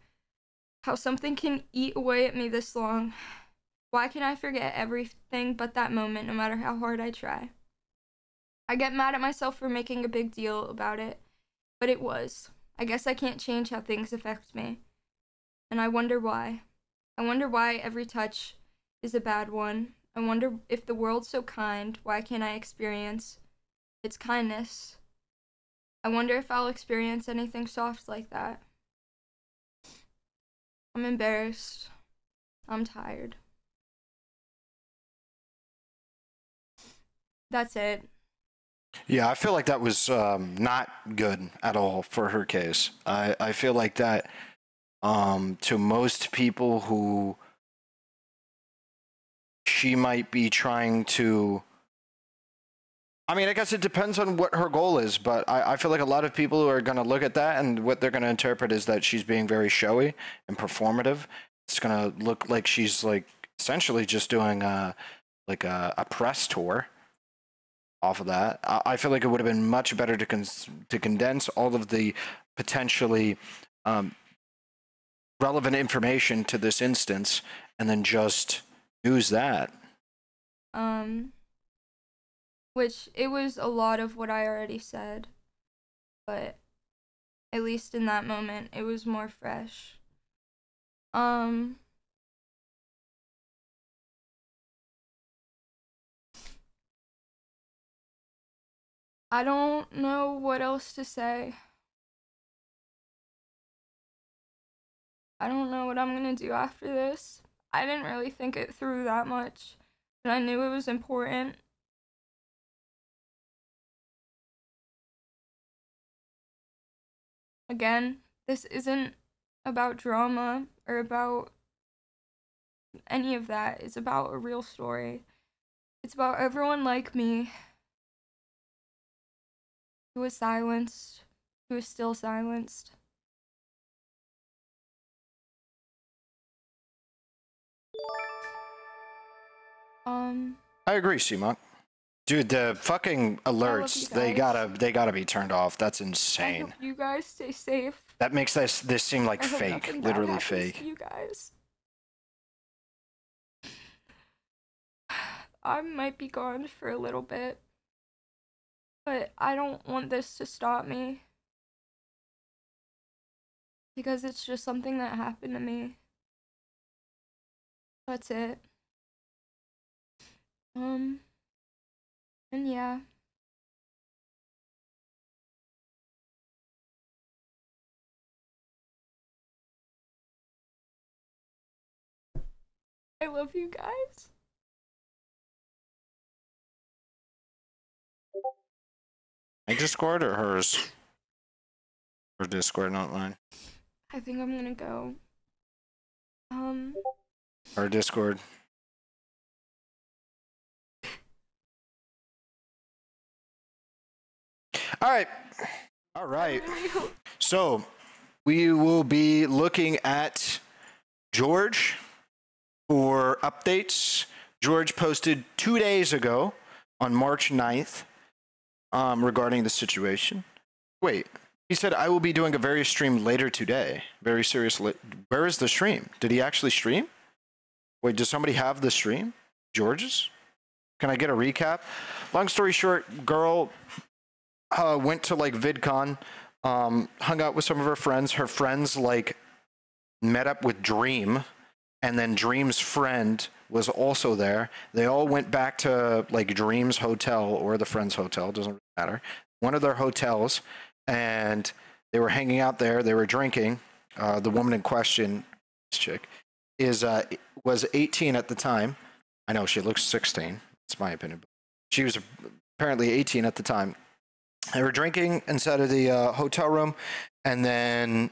How something can eat away at me this long. Why can I forget everything but that moment, no matter how hard I try? I get mad at myself for making a big deal about it, but it was. I guess I can't change how things affect me. And I wonder why. I wonder why every touch is a bad one. I wonder if the world's so kind, why can't I experience its kindness? I wonder if I'll experience anything soft like that. I'm embarrassed. I'm tired. That's it. Yeah, I feel like that was not good at all for her case. I feel like that to most people who she might be trying to... I mean, I guess it depends on what her goal is, but I feel like a lot of people who are going to look at that and what they're going to interpret is that she's being very showy and performative. It's going to look like she's like essentially just doing a press tour off of that. I feel like it would have been much better to condense all of the potentially relevant information to this instance and then just use that. Which it was a lot of what I already said, but at least in that moment it was more fresh. I don't know what else to say. I don't know what I'm gonna do after this. I didn't really think it through that much, but I knew it was important. Again, this isn't about drama or about any of that. It's about a real story. It's about everyone like me who was silenced, who is still silenced. I agree, C-Monk. Dude, the fucking alerts, they gotta be turned off. That's insane. I hope you guys stay safe. That makes this seem like fake, literally fake. You guys. I might be gone for a little bit, but I don't want this to stop me. Because it's just something that happened to me. That's it. And yeah. I love you guys. My Discord or hers? Her Discord, not mine. I think I'm gonna go. Her Discord. All right. So we will be looking at George for updates. George posted 2 days ago on March 9th regarding the situation. Wait, he said, I will be doing a various stream later today. Very serious. Where is the stream? Did he actually stream? Wait, does somebody have the stream? George's? Can I get a recap? Long story short, girl went to like VidCon, hung out with some of her friends. Her friends like met up with Dream, and then Dream's friend was also there. They all went back to like Dream's hotel or the friend's hotel, doesn't really matter. One of their hotels, and they were hanging out there. They were drinking. The woman in question, this chick, was 18 at the time. I know she looks 16. That's my opinion. She was apparently 18 at the time. They were drinking inside of the hotel room, and then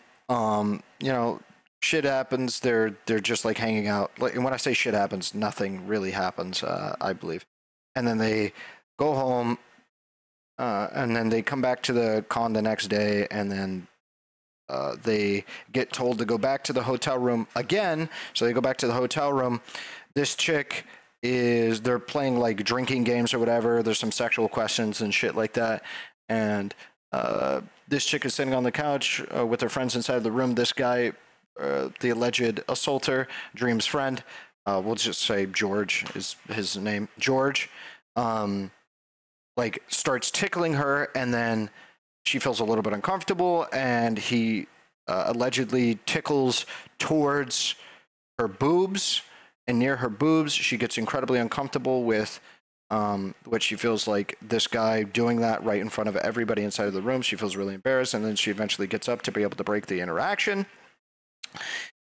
shit happens. They're just like hanging out. Like, and when I say shit happens, nothing really happens. I believe. And then they go home, and then they come back to the con the next day, and then they get told to go back to the hotel room again. So they go back to the hotel room. This chick they're playing like drinking games or whatever. There's some sexual questions and shit like that. And this chick is sitting on the couch with her friends inside of the room. This guy, the alleged assaulter, Dream's friend, we'll just say George is his name. George, like starts tickling her, and then she feels a little bit uncomfortable, and he allegedly tickles towards her boobs, and near her boobs, she gets incredibly uncomfortable with what she feels like this guy doing that right in front of everybody inside of the room. She feels really embarrassed, and then she eventually gets up to be able to break the interaction.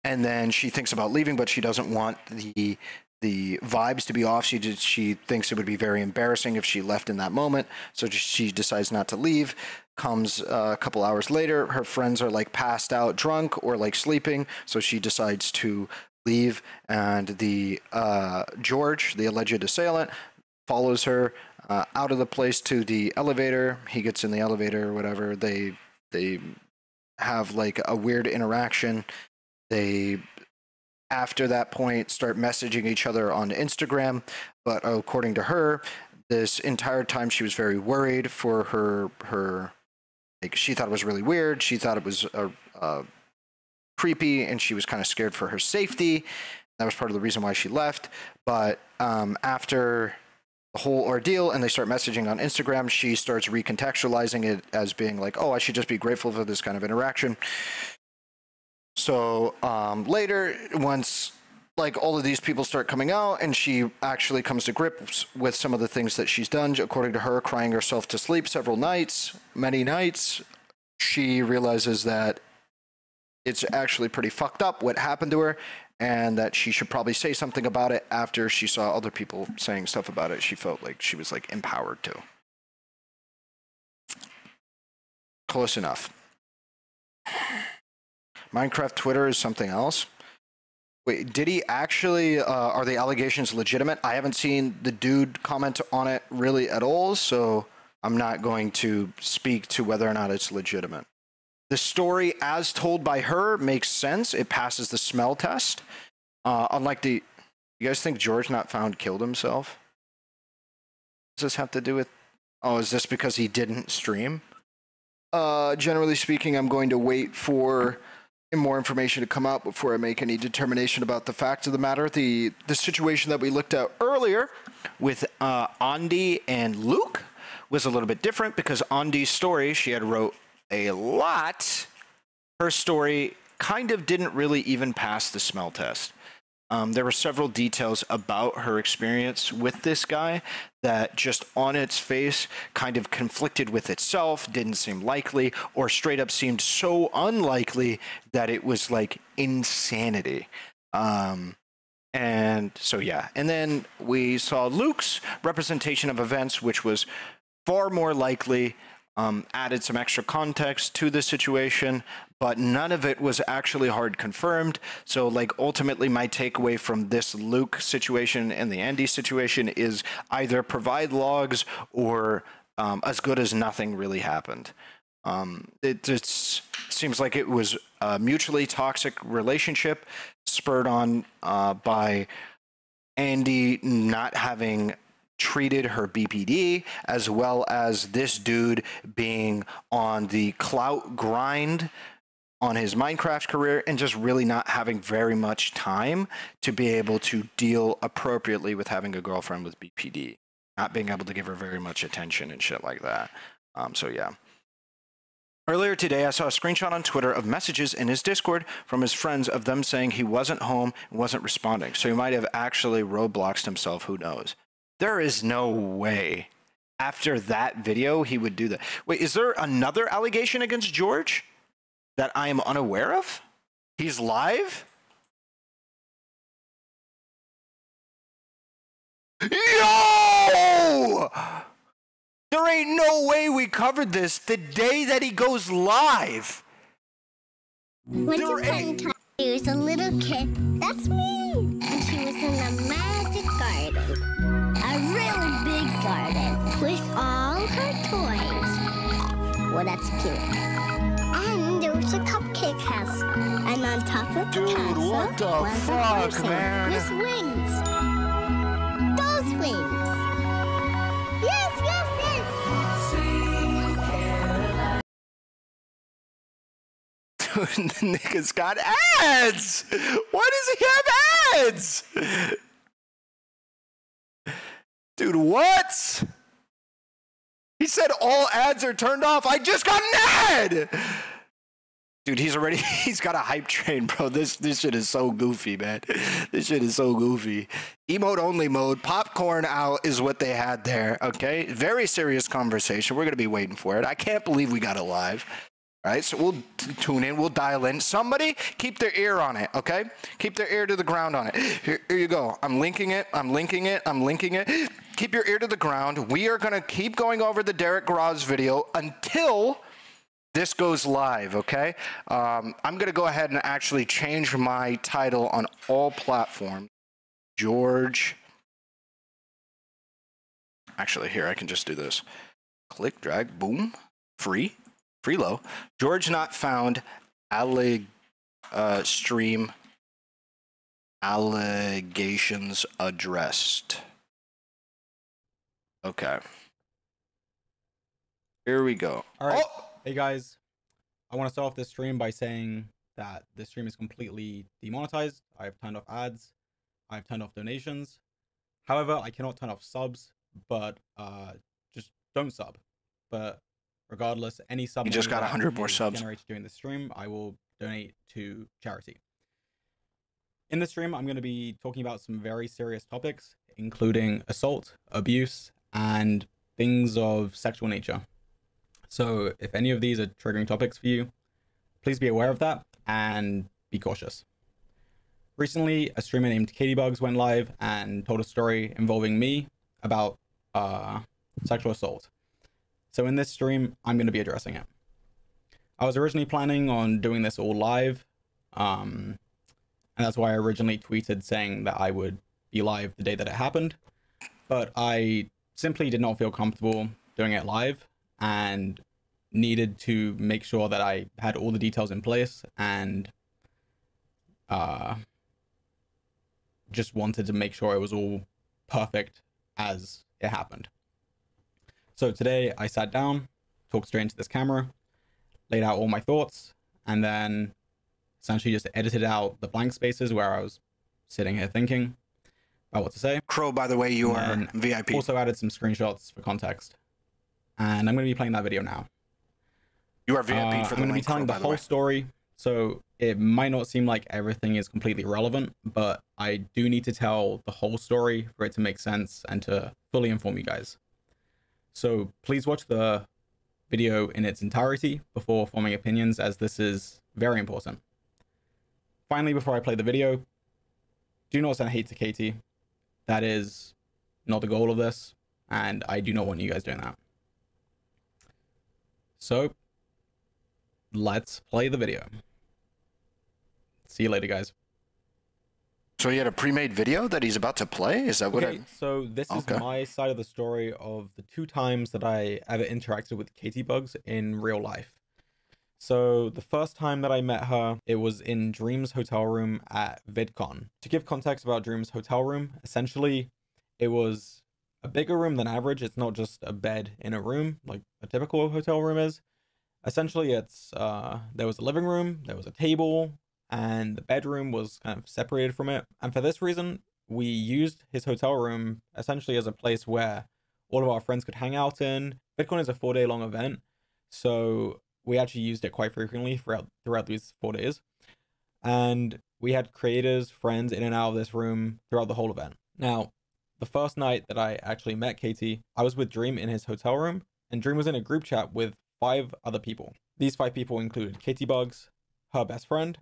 And then she thinks about leaving, but she doesn't want the vibes to be off. She thinks it would be very embarrassing if she left in that moment, so she decides not to leave. Comes a couple hours later, her friends are like passed out drunk or like sleeping, so she decides to leave, and the George, the alleged assailant, follows her out of the place to the elevator. He gets in the elevator or whatever. They have like a weird interaction. They, after that point, start messaging each other on Instagram. But according to her, this entire time she was very worried for her like, she thought it was really weird. She thought it was creepy, and she was kind of scared for her safety. That was part of the reason why she left. But after the whole ordeal and they start messaging on Instagram, she starts recontextualizing it as being like, oh, I should just be grateful for this kind of interaction. So later, once like all of these people start coming out, and she actually comes to grips with some of the things that she's done, according to her, crying herself to sleep several nights, many nights, she realizes that it's actually pretty fucked up what happened to her, and that she should probably say something about it. After she saw other people saying stuff about it, she felt like she was like empowered to. Close enough. Minecraft Twitter is something else. Wait, did he actually, are the allegations legitimate? I haven't seen the dude comment on it really at all, so I'm not going to speak to whether or not it's legitimate. The story as told by her makes sense. It passes the smell test. Unlike the, you guys think GeorgeNotFound killed himself? Does this have to do with, oh, is this because he didn't stream? Generally speaking, I'm going to wait for more information to come out before I make any determination about the facts of the matter. The situation that we looked at earlier with Andy and Luke was a little bit different because Andy's story, she had wrote a lot. Her story kind of didn't really even pass the smell test. There were several details about her experience with this guy that just on its face kind of conflicted with itself, didn't seem likely, or straight up seemed so unlikely that it was like insanity. And so, yeah. And then we saw Luke's representation of events, which was far more likely, added some extra context to the situation, but none of it was actually hard confirmed. So, like, ultimately, my takeaway from this Luke situation and the Andy situation is either provide logs or as good as nothing really happened. It seems like it was a mutually toxic relationship spurred on by Andy not having treated her BPD, as well as this dude being on the clout grind on his Minecraft career and just really not having very much time to be able to deal appropriately with having a girlfriend with BPD, not being able to give her very much attention and shit like that. So yeah. Earlier today, I saw a screenshot on Twitter of messages in his Discord from his friends of them saying he wasn't home and wasn't responding. So he might have actually Robloxed himself, who knows? There is no way after that video he would do that. Wait, is there another allegation against George that I am unaware of? He's live? Yo! There ain't no way we covered this the day that he goes live. When you playing time, there was a little kid. That's me. And she was in a magic garden. A really big garden with all her toys. Well, that's cute. And there was a cupcake house. And on top of the castle what the was fuck, a person man? with wings. Those wings. Yes, yes, yes. Dude, the nigga's got ads. Why does he have ads? Dude, what? He said all ads are turned off. I just got an ad. Dude, he's got a hype train, bro. This shit is so goofy, man. This shit is so goofy. Emote only mode, popcorn out is what they had there, okay? Very serious conversation. We're going to be waiting for it. I can't believe we got it live. All right, so we'll tune in, we'll dial in. Somebody keep their ear on it, okay? Keep their ear to the ground on it. Here you go. I'm linking it. Keep your ear to the ground. We are going to keep going over the Derek Graz video until this goes live, okay? I'm going to go ahead and actually change my title on all platforms. George. Actually, here, I can just do this. Click, drag, boom, free. Freelo. GeorgeNotFound stream allegations addressed. Okay. Here we go. All right. Oh! Hey guys, I want to start off this stream by saying that this stream is completely demonetized. I have turned off ads. I've turned off donations. However, I cannot turn off subs, but just don't sub. But regardless, any sub You just got 100 more subs generated during the stream, I will donate to charity. In this stream, I'm going to be talking about some very serious topics, including assault, abuse, and things of sexual nature. So if any of these are triggering topics for you, please be aware of that and be cautious. Recently, a streamer named Caitibugzz went live and told a story involving me about sexual assault. So in this stream, I'm going to be addressing it. I was originally planning on doing this all live, and that's why I originally tweeted saying that I would be live the day that it happened, but I simply did not feel comfortable doing it live and needed to make sure that I had all the details in place, and just wanted to make sure it was all perfect as it happened. So today I sat down, talked straight into this camera, laid out all my thoughts, and then essentially just edited out the blank spaces where I was sitting here thinking about what to say. Crow, by the way, you are VIP. Also added some screenshots for context. And I'm going to be playing that video now. You are VIP for the I'm going to be link, telling Crow, the by whole way. story, so it might not seem like everything is completely relevant, but I do need to tell the whole story for it to make sense and to fully inform you guys. So please watch the video in its entirety before forming opinions, as this is very important. Finally, before I play the video, do not send hate to Katie. That is not the goal of this, and I do not want you guys doing that. So let's play the video. See you later, guys. So he had a pre-made video that he's about to play? Is that what Okay, so this is my side of the story of the 2 times that I ever interacted with Caitibugzz in real life. So the first time that I met her, it was in Dream's hotel room at VidCon. To give context about Dream's hotel room, essentially it was a bigger room than average. It's not just a bed in a room like a typical hotel room is. Essentially it's there was a living room, there was a table, and the bedroom was kind of separated from it. And for this reason, we used his hotel room essentially as a place where all of our friends could hang out in. VidCon is a 4-day long event, so we actually used it quite frequently throughout these 4 days. And we had creators, friends in and out of this room throughout the whole event. Now, the first night that I actually met Katie, I was with Dream in his hotel room, and Dream was in a group chat with 5 other people. These 5 people included Caitibugzz, her best friend,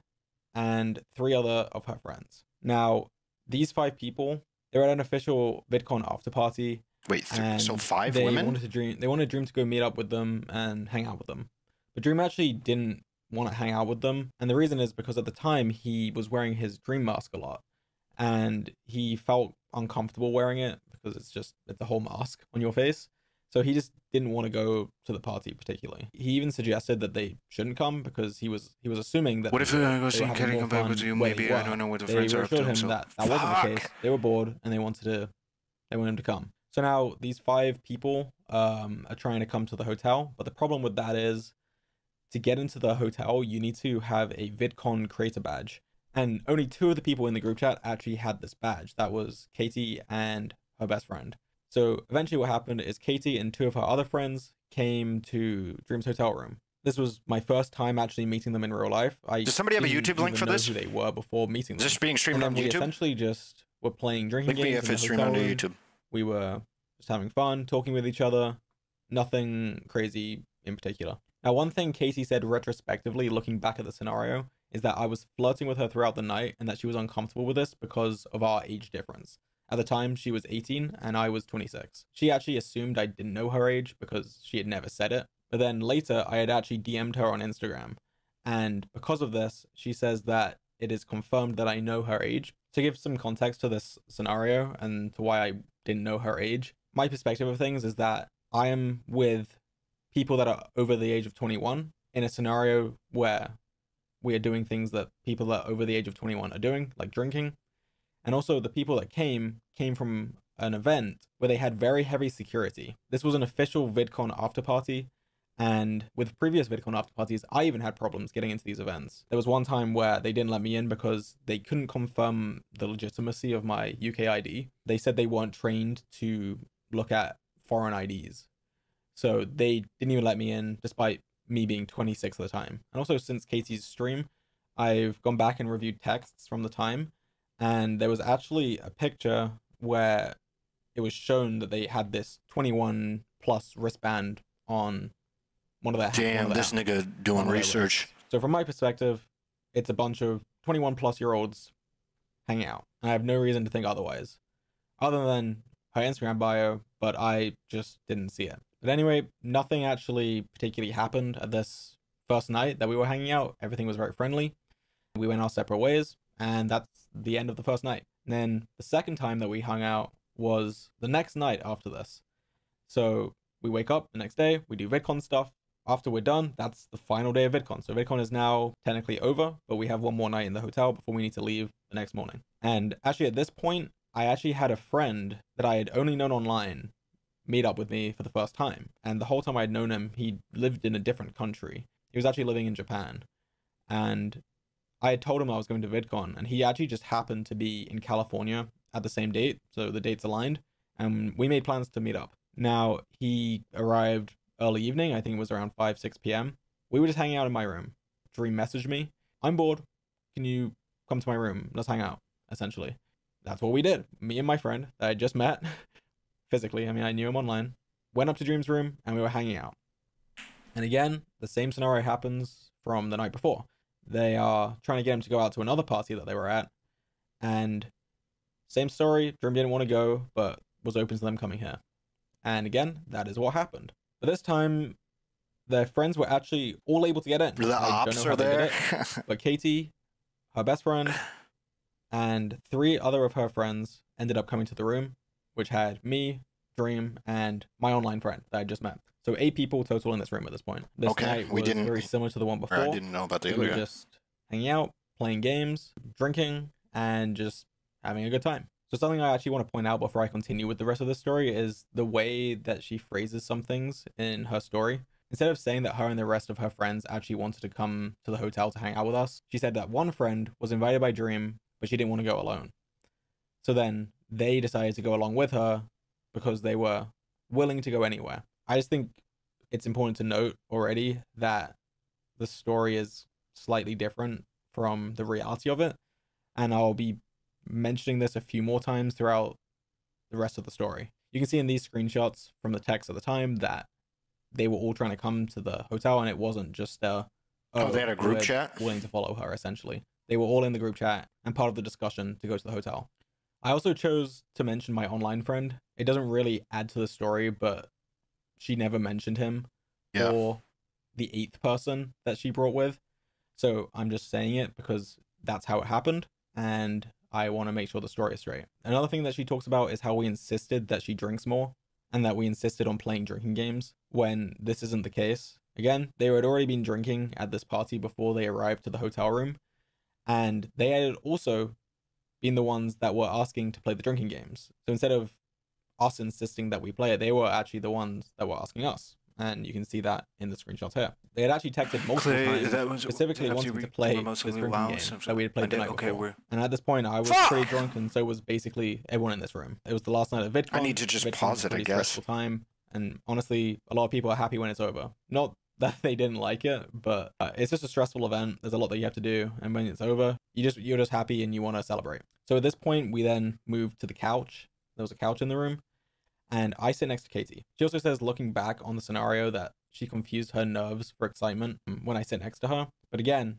and 3 other of her friends. Now, these 5 people, they were at an official VidCon after party. Wait, so 5 they women? They wanted Dream to go meet up with them and hang out with them. But Dream actually didn't want to hang out with them. And the reason is because at the time he was wearing his Dream mask a lot. And he felt uncomfortable wearing it because it's a whole mask on your face. So he just didn't want to go to the party particularly. He even suggested that they shouldn't come because he was assuming that. What if I go see Katie come back with you? Maybe I don't know what the friends are up to. Him that wasn't the case. They were bored and they wanted him to come. So now these 5 people are trying to come to the hotel, but the problem with that is to get into the hotel, you need to have a VidCon creator badge. And only 2 of the people in the group chat actually had this badge. That was Katie and her best friend. So eventually what happened is Katie and 2 of her other friends came to Dream's hotel room. This was my first time actually meeting them in real life. Does somebody have a YouTube link for this? Who they were before meeting them. Is this being streamed on we YouTube? essentially just were playing drinking Link me games if in it's the streamed hotel onto room. YouTube. We were just having fun, talking with each other. Nothing crazy in particular. Now, one thing Katie said retrospectively, looking back at the scenario, is that I was flirting with her throughout the night and that she was uncomfortable with this because of our age difference. At the time, she was 18 and I was 26. She actually assumed I didn't know her age because she had never said it. But then later, I had actually DM'd her on Instagram. And because of this, she says that it is confirmed that I know her age. To give some context to this scenario and to why I didn't know her age, my perspective of things is that I am with people that are over the age of 21 in a scenario where we are doing things that people that are over the age of 21 are doing, like drinking. And also the people that came from an event where they had very heavy security. This was an official VidCon after party. And with previous VidCon after parties, I even had problems getting into these events. There was one time where they didn't let me in because they couldn't confirm the legitimacy of my UK ID. They said they weren't trained to look at foreign IDs. So they didn't even let me in despite me being 26 at the time. And also since Katie's stream, I've gone back and reviewed texts from the time. And there was actually a picture where it was shown that they had this 21 plus wristband on one of their Damn, this nigga doing research. So from my perspective, it's a bunch of 21 plus year olds hanging out. And I have no reason to think otherwise, other than her Instagram bio, but I just didn't see it. But anyway, nothing actually particularly happened at this first night that we were hanging out, everything was very friendly. We went our separate ways, and that's the end of the first night. And then the second time that we hung out was the next night after this. So we wake up the next day, we do VidCon stuff. After we're done, that's the final day of VidCon. So VidCon is now technically over, but we have one more night in the hotel before we need to leave the next morning. And actually at this point, I actually had a friend that I had only known online meet up with me for the first time. And the whole time I'd known him, he lived in a different country. He was actually living in Japan. And I had told him I was going to VidCon, and he actually just happened to be in California at the same date. So the dates aligned, and we made plans to meet up. Now, he arrived early evening. I think it was around 5, 6 p.m. We were just hanging out in my room. Dream messaged me, "I'm bored. Can you come to my room? Let's hang out," essentially. That's what we did. Me and my friend that I just met physically. I mean, I knew him online. Went up to Dream's room, and we were hanging out. And again, the same scenario happens from the night before. They are trying to get him to go out to another party that they were at. And same story. Dream didn't want to go, but was open to them coming here. And again, that is what happened. But this time, their friends were actually all able to get in. The ops are there. But Katie, her best friend, and 3 other of her friends ended up coming to the room, which had me, Dream, and my online friend that I just met. So 8 people total in this room at this point. This night was very similar to the one before. I didn't know about the other We were guy. just hanging out, playing games, drinking, and just having a good time. So something I actually want to point out before I continue with the rest of the story is the way that she phrases some things in her story. Instead of saying that her and the rest of her friends actually wanted to come to the hotel to hang out with us, she said that one friend was invited by Dream, but she didn't want to go alone. So then they decided to go along with her because they were willing to go anywhere. I just think it's important to note already that the story is slightly different from the reality of it. And I'll be mentioning this a few more times throughout the rest of the story. You can see in these screenshots from the text at the time that they were all trying to come to the hotel, and it wasn't just they had a group chat willing to follow her. Essentially, they were all in the group chat and part of the discussion to go to the hotel. I also chose to mention my online friend. It doesn't really add to the story, but she never mentioned him or the 8th person that she brought with. So I'm just saying it because that's how it happened, and I want to make sure the story is straight. Another thing that she talks about is how we insisted that she drinks more and that we insisted on playing drinking games when this isn't the case. Again, they had already been drinking at this party before they arrived to the hotel room, and they had also been the ones that were asking to play the drinking games. So instead of us insisting that we play it, they were actually the ones that were asking us. And you can see that in the screenshots here. They had actually texted multiple times, specifically wanting to play this drinking game that we had played the night before. And at this point, I was pretty drunk, and so was basically everyone in this room. It was the last night of VidCon. I need to just pause it, I guess. Stressful time, and honestly, a lot of people are happy when it's over. Not that they didn't like it, but it's just a stressful event. There's a lot that you have to do, and when it's over, you're just happy and you want to celebrate. So at this point, we then moved to the couch. There was a couch in the room, and I sit next to Katie. She also says, looking back on the scenario, that she confused her nerves for excitement when I sit next to her. But again,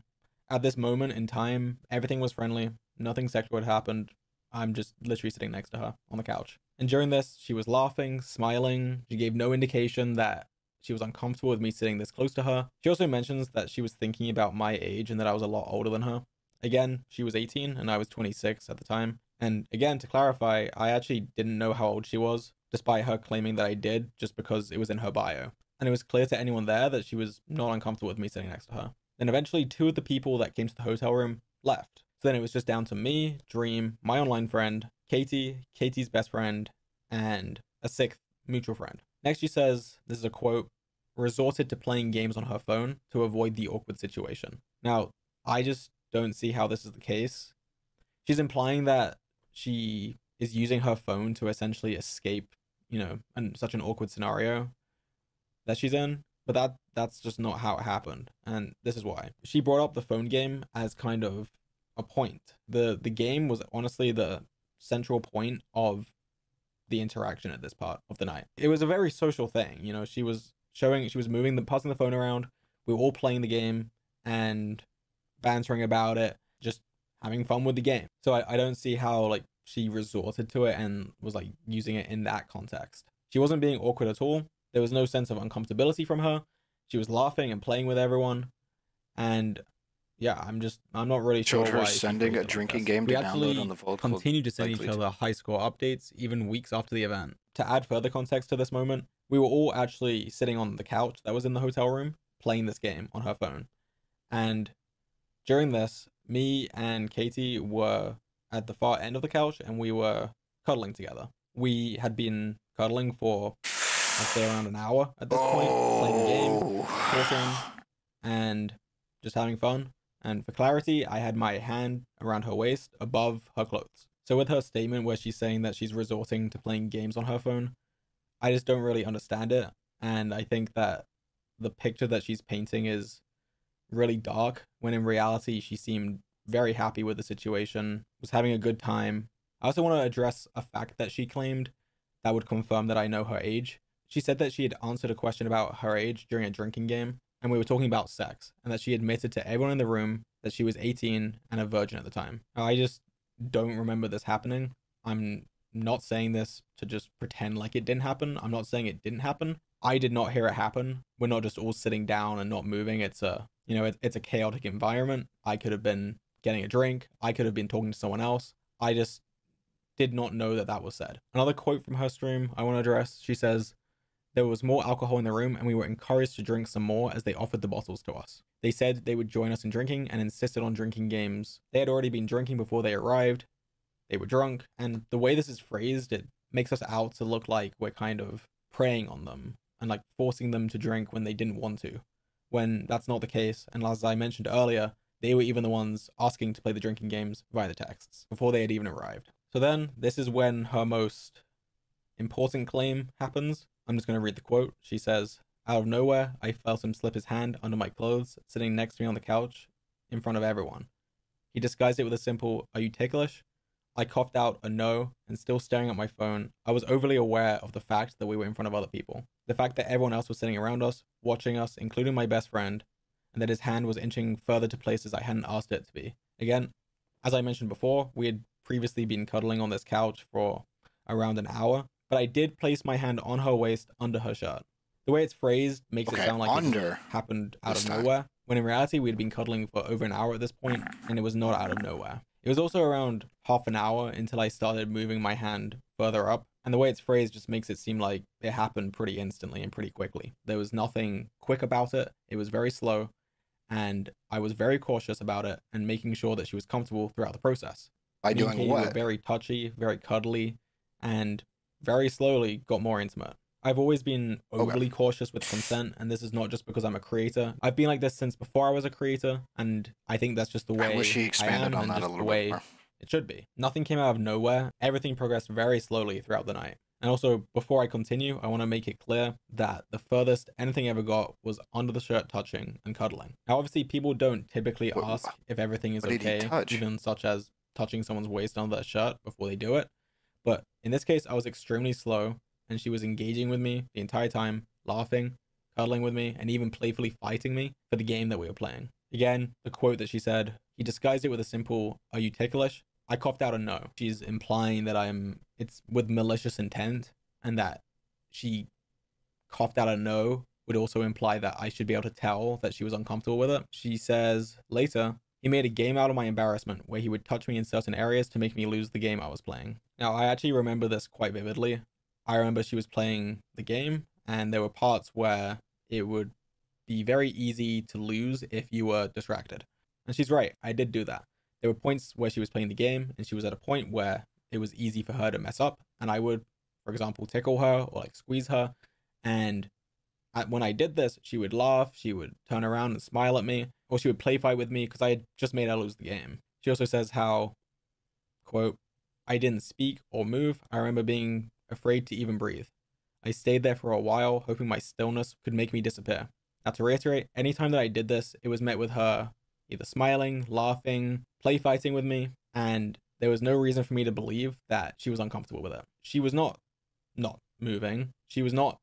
at this moment in time, everything was friendly. Nothing sexual had happened. I'm just literally sitting next to her on the couch. And during this, she was laughing, smiling. She gave no indication that she was uncomfortable with me sitting this close to her. She also mentions that she was thinking about my age and that I was a lot older than her. Again, she was 18 and I was 26 at the time. And again, to clarify, I actually didn't know how old she was, despite her claiming that I did, just because it was in her bio. And it was clear to anyone there that she was not uncomfortable with me sitting next to her. Then eventually 2 of the people that came to the hotel room left. So then it was just down to me, Dream, my online friend, Katie, Katie's best friend, and a 6th mutual friend. Next she says, this is a quote, resorted to playing games on her phone to avoid the awkward situation. Now, I just don't see how this is the case. She's implying that she is using her phone to essentially escape, such an awkward scenario that she's in. But that's just not how it happened. And this is why. She brought up the phone game as kind of a point. The game was honestly the central point of the interaction at this part of the night. It was a very social thing. She was passing the phone around. We were all playing the game and bantering about it, just having fun with the game. So I don't see how she resorted to it and was using it in that context. She wasn't being awkward at all. There was no sense of uncomfortability from her. She was laughing and playing with everyone. And yeah, I'm not really sure Showed her why she sending phrased a it like drinking this. game We to actually download on the vault called continued to send each Likely. other high score updates even weeks after the event. To add further context to this moment, we were all actually sitting on the couch that was in the hotel room playing this game on her phone. And during this, me and Katie were at the far end of the couch and we were cuddling together. We had been cuddling for, I'd say, around an hour at this point, playing the game, talking, and just having fun. And for clarity, I had my hand around her waist above her clothes. So with her statement where she's saying that she's resorting to playing games on her phone, I just don't really understand it. And I think that the picture that she's painting is really dark, when in reality she seemed very happy with the situation, was having a good time. I also want to address a fact that she claimed that would confirm that I know her age. She said that she had answered a question about her age during a drinking game, and we were talking about sex, and that she admitted to everyone in the room that she was 18 and a virgin at the time. I just don't remember this happening. I'm not saying this to just pretend like it didn't happen. I'm not saying it didn't happen. I did not hear it happen. We're not just all sitting down and not moving. It's a, it's a chaotic environment. I could have been getting a drink. I could have been talking to someone else. I just did not know that that was said. Another quote from her stream I want to address. She says, "There was more alcohol in the room and we were encouraged to drink some more as they offered the bottles to us. They said they would join us in drinking and insisted on drinking games. They had already been drinking before they arrived. They were drunk." And the way this is phrased, it makes us out to look like we're kind of preying on them and like forcing them to drink when they didn't want to, when that's not the case. And as I mentioned earlier, they were even the ones asking to play the drinking games via the texts before they had even arrived. So then this is when her most important claim happens. I'm just going to read the quote. She says, "Out of nowhere, I felt him slip his hand under my clothes, sitting next to me on the couch in front of everyone. He disguised it with a simple, 'Are you ticklish?' I coughed out a no, and still staring at my phone, I was overly aware of the fact that we were in front of other people. The fact that everyone else was sitting around us, watching us, including my best friend, and that his hand was inching further to places I hadn't asked it to be. Again, as I mentioned before, we had previously been cuddling on this couch for around an hour, but I did place my hand on her waist under her shirt. The way it's phrased makes it sound like it happened out of nowhere, when in reality we had been cuddling for over an hour at this point, and it was not out of nowhere. It was also around half an hour until I started moving my hand further up, and the way it's phrased just makes it seem like it happened pretty instantly and pretty quickly. There was nothing quick about it. It was very slow, and I was very cautious about it and making sure that she was comfortable throughout the process. By doing what? Were very touchy, very cuddly, and very slowly got more intimate. I've always been overly cautious with consent, and this is not just because I'm a creator. I've been like this since before I was a creator, and I think that's just the way I wish she expanded on that a little bit more. It should be. Nothing came out of nowhere. Everything progressed very slowly throughout the night. And also, before I continue, I want to make it clear that the furthest anything ever got was under the shirt touching and cuddling. Now, obviously, people don't typically ask if everything is okay, even such as touching someone's waist under their shirt before they do it. But in this case, I was extremely slow, and she was engaging with me the entire time, laughing, cuddling with me, and even playfully fighting me for the game that we were playing. Again, the quote that she said, he disguised it with a simple, "Are you ticklish?" I coughed out a no. She's implying that it's with malicious intent, and that she coughed out a no would also imply that I should be able to tell that she was uncomfortable with it. She says, later, he made a game out of my embarrassment where he would touch me in certain areas to make me lose the game I was playing. Now, I actually remember this quite vividly. I remember she was playing the game, and there were parts where it would be very easy to lose if you were distracted. And she's right, I did do that. There were points where she was playing the game, and she was at a point where it was easy for her to mess up, and I would, for example, tickle her or like squeeze her, and when I did this, she would laugh, she would turn around and smile at me, or she would play fight with me because I had just made her lose the game. She also says how, quote, I didn't speak or move. I remember being afraid to even breathe. I stayed there for a while, hoping my stillness could make me disappear. Now, to reiterate, anytime that I did this, it was met with her either smiling, laughing, play fighting with me, and there was no reason for me to believe that she was uncomfortable with it. She was not moving. She was not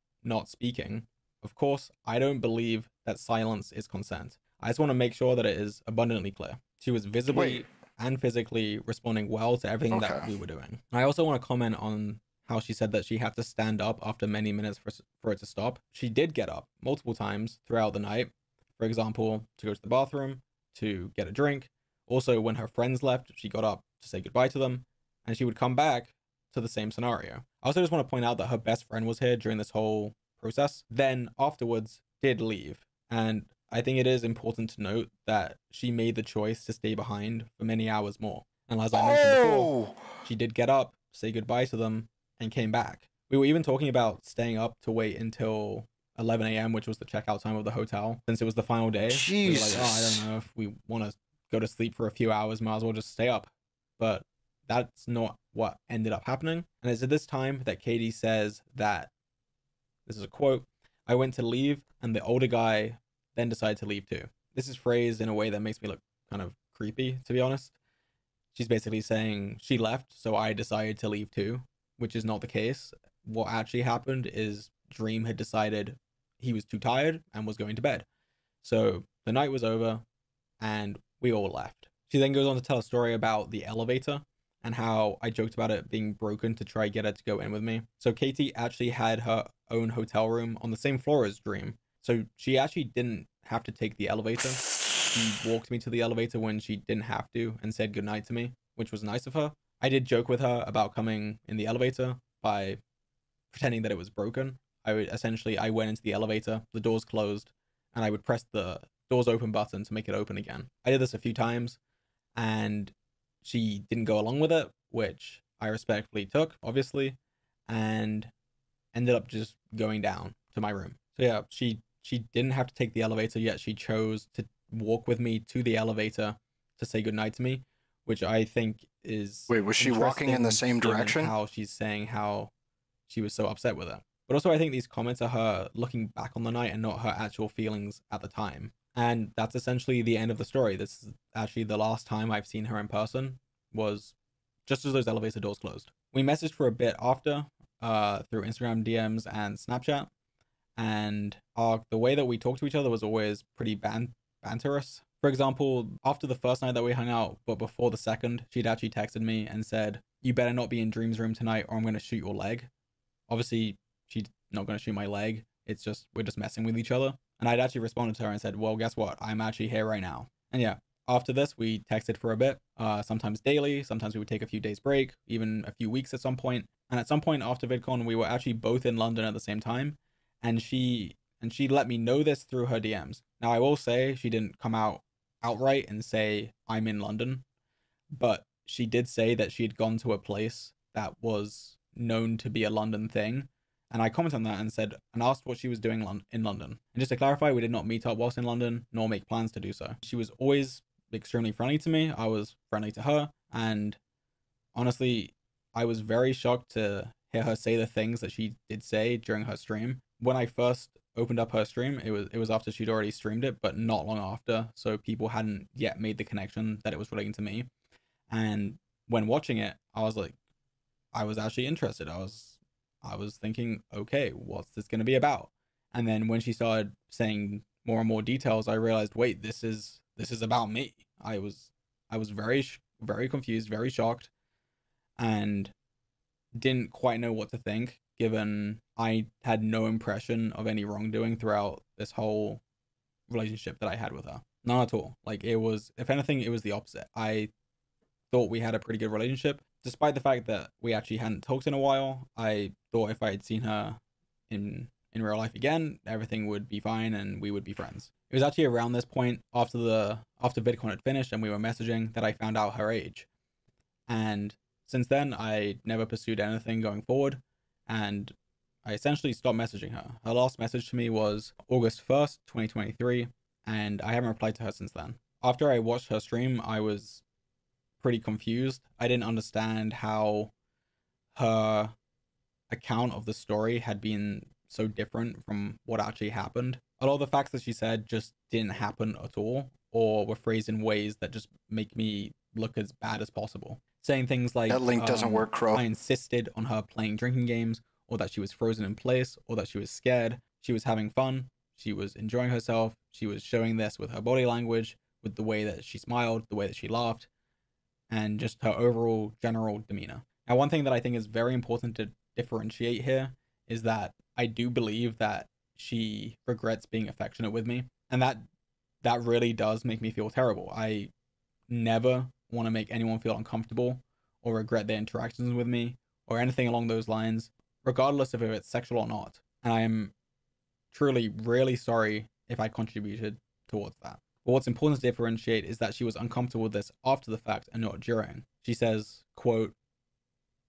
speaking. Of course, I don't believe that silence is consent. I just want to make sure that it is abundantly clear. She was visibly and physically responding well to everything that we were doing. I also want to comment on how she said that she had to stand up after many minutes for it to stop. She did get up multiple times throughout the night, For example, to go to the bathroom, to get a drink. Also, when her friends left, she got up to say goodbye to them, and she would come back to the same scenario. I also just want to point out that her best friend was here during this whole process, then afterwards did leave. And I think it is important to note that she made the choice to stay behind for many hours more. And as I mentioned before, she did get up, say goodbye to them, and came back. We were even talking about staying up to wait until 11 a.m., which was the checkout time of the hotel, since it was the final day. Jesus. We were like, oh, I don't know if we want to go to sleep for a few hours, might as well just stay up. But that's not what ended up happening. And it's at this time that Katie says that, this is a quote, "I went to leave and the older guy then decided to leave too." This is phrased in a way that makes me look kind of creepy, to be honest. She's basically saying she left, so I decided to leave too, which is not the case. What actually happened is Dream had decided he was too tired and was going to bed. So the night was over and we all left. She then goes on to tell a story about the elevator and how I joked about it being broken to try get her to go in with me. So Katie actually had her own hotel room on the same floor as Dream. So she actually didn't have to take the elevator. She walked me to the elevator when she didn't have to and said goodnight to me, which was nice of her. I did joke with her about coming in the elevator by pretending that it was broken. I went into the elevator, the doors closed, and I would press the doors open button to make it open again. I did this a few times and she didn't go along with it, which I respectfully took, obviously, and ended up just going down to my room. So yeah, she didn't have to take the elevator, yet she chose to walk with me to the elevator to say goodnight to me, which I think is... Wait, was she walking in the same given direction? How she's saying how she was so upset with it. But also I think these comments are her looking back on the night and not her actual feelings at the time. And that's essentially the end of the story. This is actually the last time I've seen her in person, was just as those elevator doors closed. We messaged for a bit after, through Instagram DMs and Snapchat. And the way that we talked to each other was always pretty banterous. For example, after the first night that we hung out, but before the second, she'd actually texted me and said, "You better not be in Dream's room tonight or I'm going to shoot your leg." Obviously, she's not going to shoot my leg. It's just, we're just messing with each other. And I'd actually responded to her and said, "Well, guess what? I'm actually here right now." And yeah, after this, we texted for a bit, sometimes daily, sometimes we would take a few days break, even a few weeks at some point. And at some point after VidCon, we were actually both in London at the same time. And she let me know this through her DMs. Now, I will say she didn't come out outright and say, "I'm in London," but she did say that she had gone to a place that was known to be a London thing. And I commented on that and said, and asked what she was doing in London. And just to clarify, we did not meet up whilst in London, nor make plans to do so. She was always extremely friendly to me. I was friendly to her. And honestly, I was very shocked to hear her say the things that she did say during her stream. When I first opened up her stream, it was after she'd already streamed it, but not long after. So people hadn't yet made the connection that it was relating to me. And when watching it, I was like, I was actually interested. I was thinking, okay, what's this going to be about? And then when she started saying more and more details, I realized, wait, this is about me. I was very, very confused, very shocked, and didn't quite know what to think, given I had no impression of any wrongdoing throughout this whole relationship that I had with her. None at all. Like, it was, if anything, it was the opposite. I thought we had a pretty good relationship. Despite the fact that we actually hadn't talked in a while, I thought if I had seen her in real life again, everything would be fine and we would be friends. It was actually around this point, after VidCon had finished and we were messaging, that I found out her age. And since then, I never pursued anything going forward, and I essentially stopped messaging her. Her last message to me was August 1st, 2023, and I haven't replied to her since then. After I watched her stream, I was pretty confused. I didn't understand how her account of the story had been so different from what actually happened. A lot of the facts that she said just didn't happen at all, or were phrased in ways that just make me look as bad as possible. Saying things like, that link doesn't work, Crow. I insisted on her playing drinking games, or that she was frozen in place, or that she was scared. She was having fun. She was enjoying herself. She was showing this with her body language, with the way that she smiled, the way that she laughed, and just her overall general demeanor. Now, one thing that I think is very important to differentiate here is that I do believe that she regrets being affectionate with me. And that that really does make me feel terrible. I never want to make anyone feel uncomfortable or regret their interactions with me or anything along those lines, regardless of if it's sexual or not. And I am truly really sorry if I contributed towards that. But what's important to differentiate is that she was uncomfortable with this after the fact and not during. She says, quote,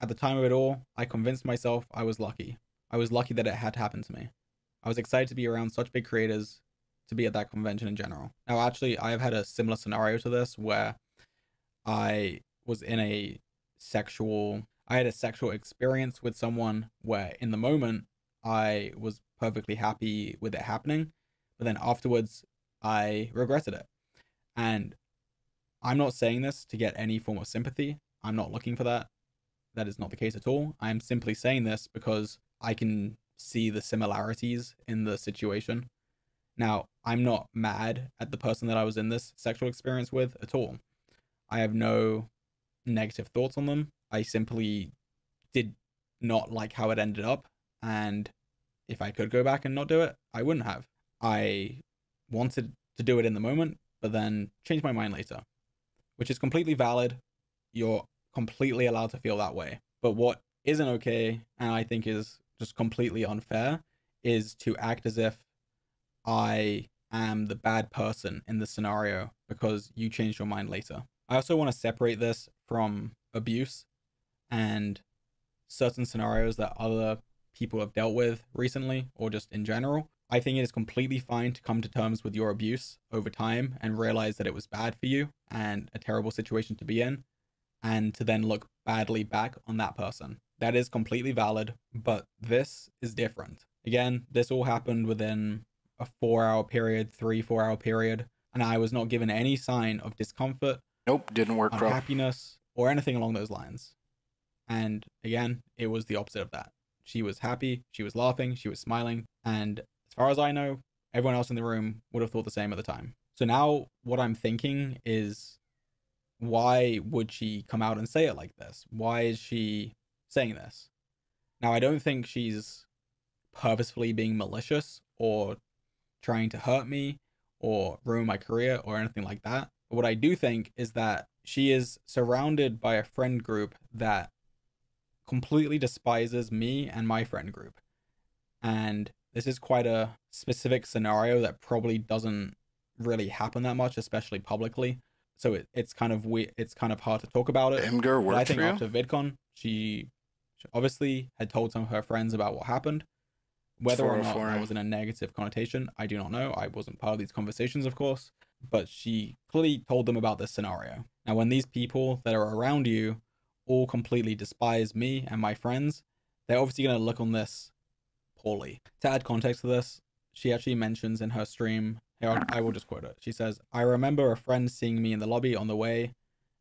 "At the time of it all, I convinced myself I was lucky. I was lucky that it had happened to me. I was excited to be around such big creators, to be at that convention in general." Now, actually, I have had a similar scenario to this where I was in I had a sexual experience with someone where in the moment I was perfectly happy with it happening, but then afterwards I regretted it. And I'm not saying this to get any form of sympathy. I'm not looking for that. That is not the case at all. I'm simply saying this because I can see the similarities in the situation. Now, I'm not mad at the person that I was in this sexual experience with at all. I have no negative thoughts on them. I simply did not like how it ended up. And if I could go back and not do it, I wouldn't have. I wanted to do it in the moment, but then changed my mind later, which is completely valid. You're completely allowed to feel that way. But what isn't okay, and I think is just completely unfair, is to act as if I am the bad person in the scenario because you changed your mind later. I also want to separate this from abuse and certain scenarios that other people have dealt with recently or just in general. I think it is completely fine to come to terms with your abuse over time and realize that it was bad for you and a terrible situation to be in, and to then look badly back on that person. That is completely valid, but this is different. Again, this all happened within a 4-hour period, 3-4-hour period, and I was not given any sign of discomfort, Nope, didn't work, bro. unhappiness, or anything along those lines. And again, it was the opposite of that. She was happy, she was laughing, she was smiling, and as far as I know, everyone else in the room would have thought the same at the time. So now what I'm thinking is, why would she come out and say it like this? Why is she saying this? Now, I don't think she's purposefully being malicious or trying to hurt me or ruin my career or anything like that. But what I do think is that she is surrounded by a friend group that completely despises me and my friend group. And this is quite a specific scenario that probably doesn't really happen that much, especially publicly. So it's kind of weird. It's kind of hard to talk about it. Imgur But I worked think for you? after VidCon, she obviously had told some of her friends about what happened. Whether or not 404. that was in a negative connotation, I do not know. I wasn't part of these conversations, of course. But she clearly told them about this scenario. Now, when these people that are around you all completely despise me and my friends, they're obviously going to look on this poorly. To add context to this, she actually mentions in her stream, here, I will just quote it. She says, "I remember a friend seeing me in the lobby on the way,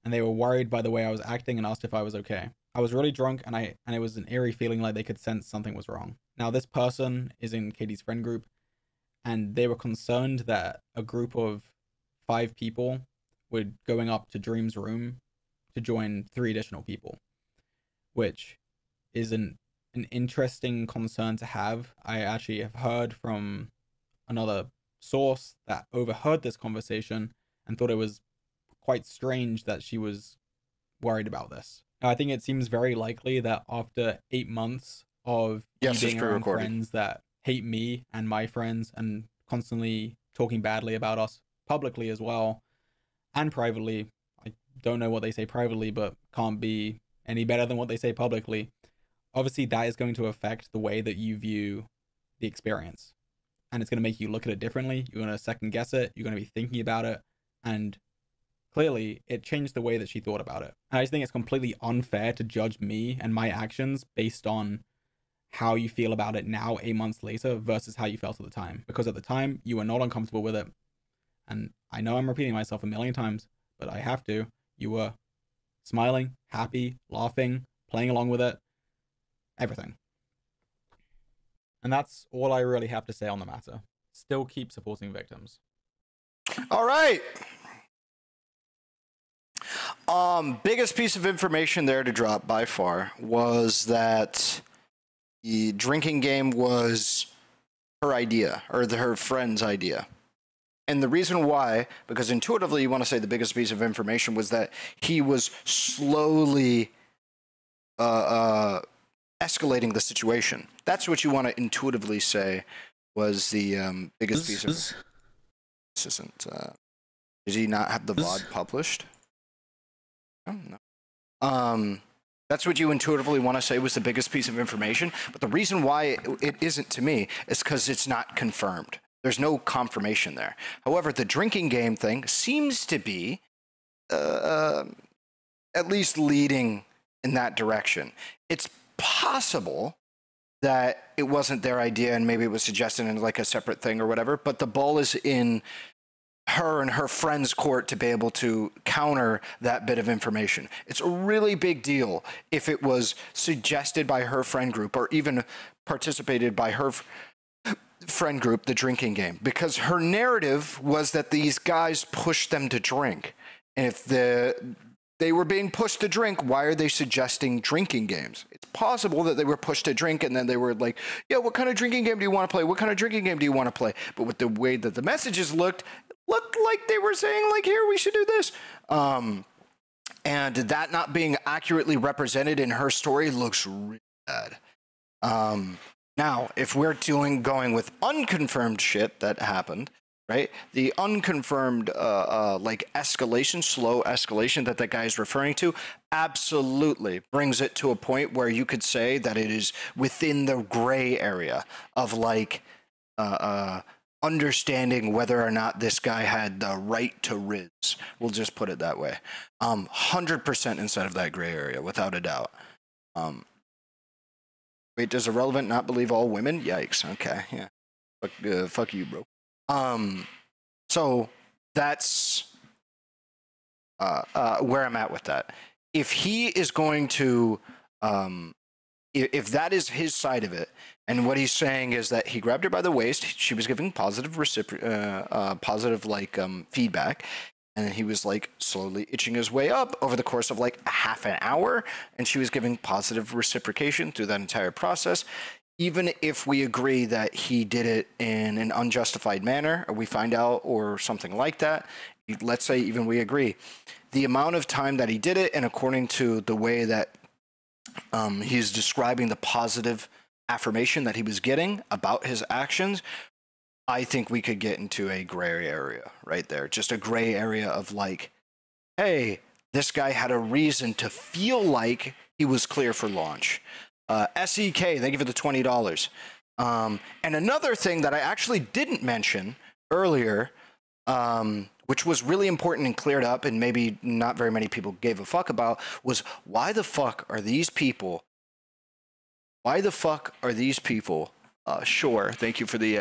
and they were worried by the way I was acting and asked if I was okay. I was really drunk, and it was an eerie feeling like they could sense something was wrong." Now, this person is in Katie's friend group, and they were concerned that a group of 5 people were going up to Dream's room to join 3 additional people, which is an interesting concern to have. I actually have heard from another source that overheard this conversation and thought it was quite strange that she was worried about this. Now, I think it seems very likely that after 8 months of Yes, me it's being around pre-recorded. friends that hate me and my friends and constantly talking badly about us publicly as well and privately, I don't know what they say privately, but can't be any better than what they say publicly. Obviously, that is going to affect the way that you view the experience. And it's going to make you look at it differently. You're going to second guess it. You're going to be thinking about it. And clearly, it changed the way that she thought about it. And I just think it's completely unfair to judge me and my actions based on how you feel about it now, 8 months later, versus how you felt at the time. Because at the time, you were not uncomfortable with it. And I know I'm repeating myself a million times, but I have to. You were smiling, happy, laughing, playing along with it, everything. And that's all I really have to say on the matter. Still keep supporting victims. All right. Biggest piece of information there to drop by far was that the drinking game was her idea, or her friend's idea. And the reason why, because intuitively you want to say the biggest piece of information was that he was slowly escalating the situation. That's what you want to intuitively say was the biggest piece of... This isn't... Did he not have the VOD published? Oh, no. That's what you intuitively want to say was the biggest piece of information. But the reason why it isn't to me is because it's not confirmed. There's no confirmation there. However, the drinking game thing seems to be at least leading in that direction. It's possible that it wasn't their idea and maybe it was suggested in like a separate thing or whatever, but the ball is in her and her friend's court to be able to counter that bit of information. It's a really big deal if it was suggested by her friend group or even participated by her friend group, the drinking game, because her narrative was that these guys pushed them to drink. And if they were being pushed to drink, why are they suggesting drinking games? It's possible that they were pushed to drink and then they were like, yeah, what kind of drinking game do you want to play? What kind of drinking game do you want to play? But with the way that the messages looked like they were saying, like, here, we should do this. And that not being accurately represented in her story looks really bad. Now, if we're going with unconfirmed shit that happened, right? The unconfirmed, like, escalation, slow escalation that guy is referring to absolutely brings it to a point where you could say that it is within the gray area of, like, understanding whether or not this guy had the right to Riz. We'll just put it that way. 100% inside of that gray area, without a doubt. Wait, does Ahrelevant not believe all women? Yikes. Okay, yeah. Fuck you, bro. So that's where I'm at with that. If he is going to, if that is his side of it, and what he's saying is that he grabbed her by the waist, she was giving positive feedback, and he was like slowly itching his way up over the course of like a half an hour, and she was giving positive reciprocation through that entire process. Even if we agree that he did it in an unjustified manner, or we find out, or something like that, let's say even we agree, the amount of time that he did it, and according to the way that he's describing the positive affirmation that he was getting about his actions, I think we could get into a gray area right there. Just a gray area of like, hey, this guy had a reason to feel like he was clear for launch. SEK, thank you for the $20. And another thing that I actually didn't mention earlier, which was really important and cleared up and maybe not very many people gave a fuck about, was why the fuck are these people sure, thank you for the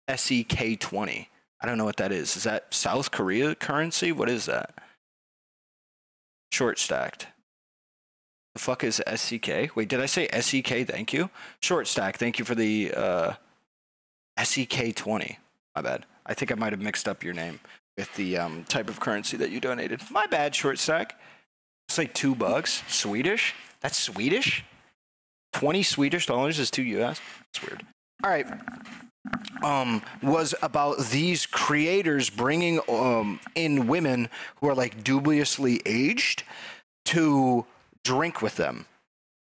SEK20. I don't know what that is. Is that South Korea currency? What is that? Short stacked. The fuck is SEK? Wait, did I say SEK? Thank you. Short stack. Thank you for the SEK20. My bad. I think I might have mixed up your name with the type of currency that you donated. My bad, short stack. It's like $2. Swedish? That's Swedish? 20 Swedish dollars is 2 US? That's weird. All right. Was about these creators bringing in women who are like dubiously aged to drink with them.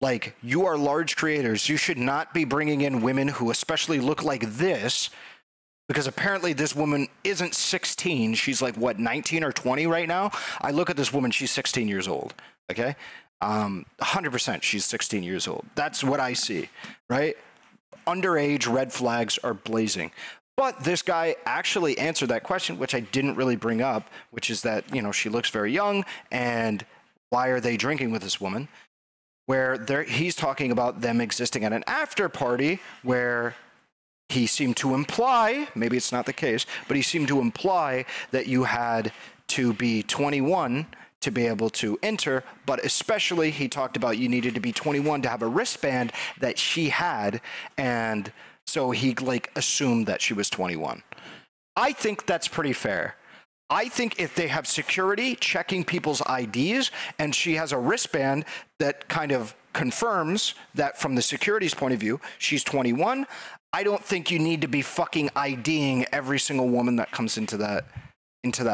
Like, you are large creators. You should not be bringing in women who especially look like this, because apparently this woman isn't 16. She's like, what, 19 or 20 right now? I look at this woman, she's 16 years old, okay? 100% she's 16 years old. That's what I see, right? Underage, red flags are blazing. But this guy actually answered that question, which I didn't really bring up, which is that, you know, she looks very young, and why are they drinking with this woman? Where he's talking about them existing at an after party where he seemed to imply, maybe it's not the case, but he seemed to imply that you had to be 21 to be able to enter, but especially he talked about you needed to be 21 to have a wristband that she had, and so he like assumed that she was 21. I think that's pretty fair. I think if they have security checking people's IDs and she has a wristband that kind of confirms that from the security's point of view, she's 21, I don't think you need to be fucking IDing every single woman that comes into that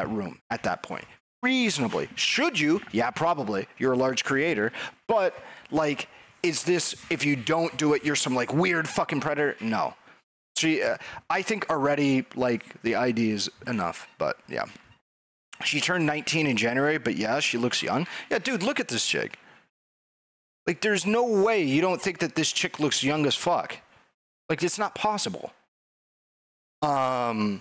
room at that point. Reasonably. Should you? Yeah, probably. You're a large creator. But, like, is this, if you don't do it, you're some, like, weird fucking predator? No. I think already, like, the ID is enough. But, yeah. She turned 19 in January, but yeah, she looks young. Yeah, dude, look at this chick. Like, there's no way you don't think that this chick looks young as fuck. Like, it's not possible. So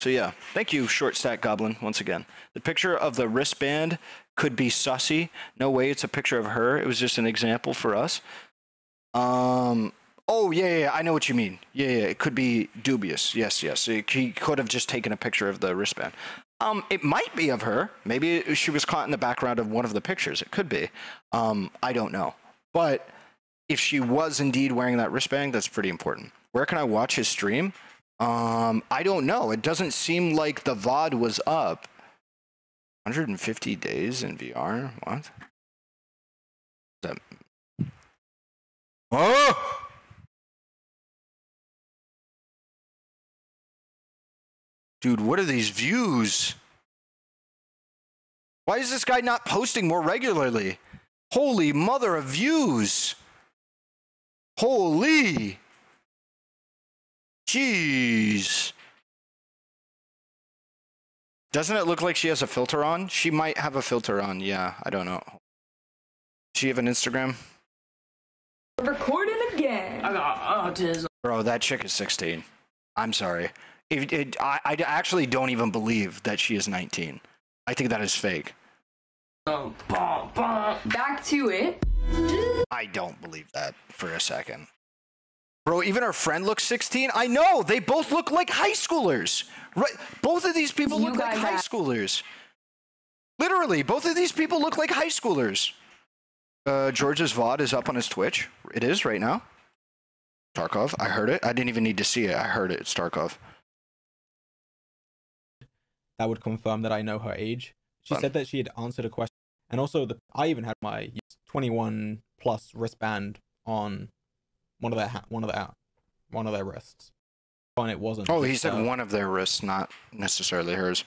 yeah, thank you, Short Stack Goblin, once again. The picture of the wristband could be sussy. No way, it's a picture of her. It was just an example for us. Oh, yeah, I know what you mean. Yeah, it could be dubious. Yes. He could have just taken a picture of the wristband. It might be of her. Maybe she was caught in the background of one of the pictures. It could be. I don't know. But if she was indeed wearing that wristband, that's pretty important. Where can I watch his stream? I don't know. It doesn't seem like the VOD was up. 150 days in VR? What? That... Oh! Dude, what are these views? Why is this guy not posting more regularly? Holy mother of views. Holy. Jeez. Doesn't it look like she has a filter on? She might have a filter on. Yeah, I don't know. Does she have an Instagram? Recording again. I got autism. Bro, that chick is 16. I'm sorry. I actually don't even believe that she is 19. I think that is fake. Back to it. I don't believe that for a second. Bro, even her friend looks 16. I know. They both look like high schoolers. Right? Both of these people look like high schoolers. Literally, both of these people look like high schoolers. George's VOD is up on his Twitch. It is right now. Tarkov. I heard it. I didn't even need to see it. I heard it. It's Tarkov. That would confirm that I know her age. She said that she had answered a question, and also I even had my 21 plus wristband on one of their wrists, and it wasn't. Oh, he said one of their wrists, not necessarily hers.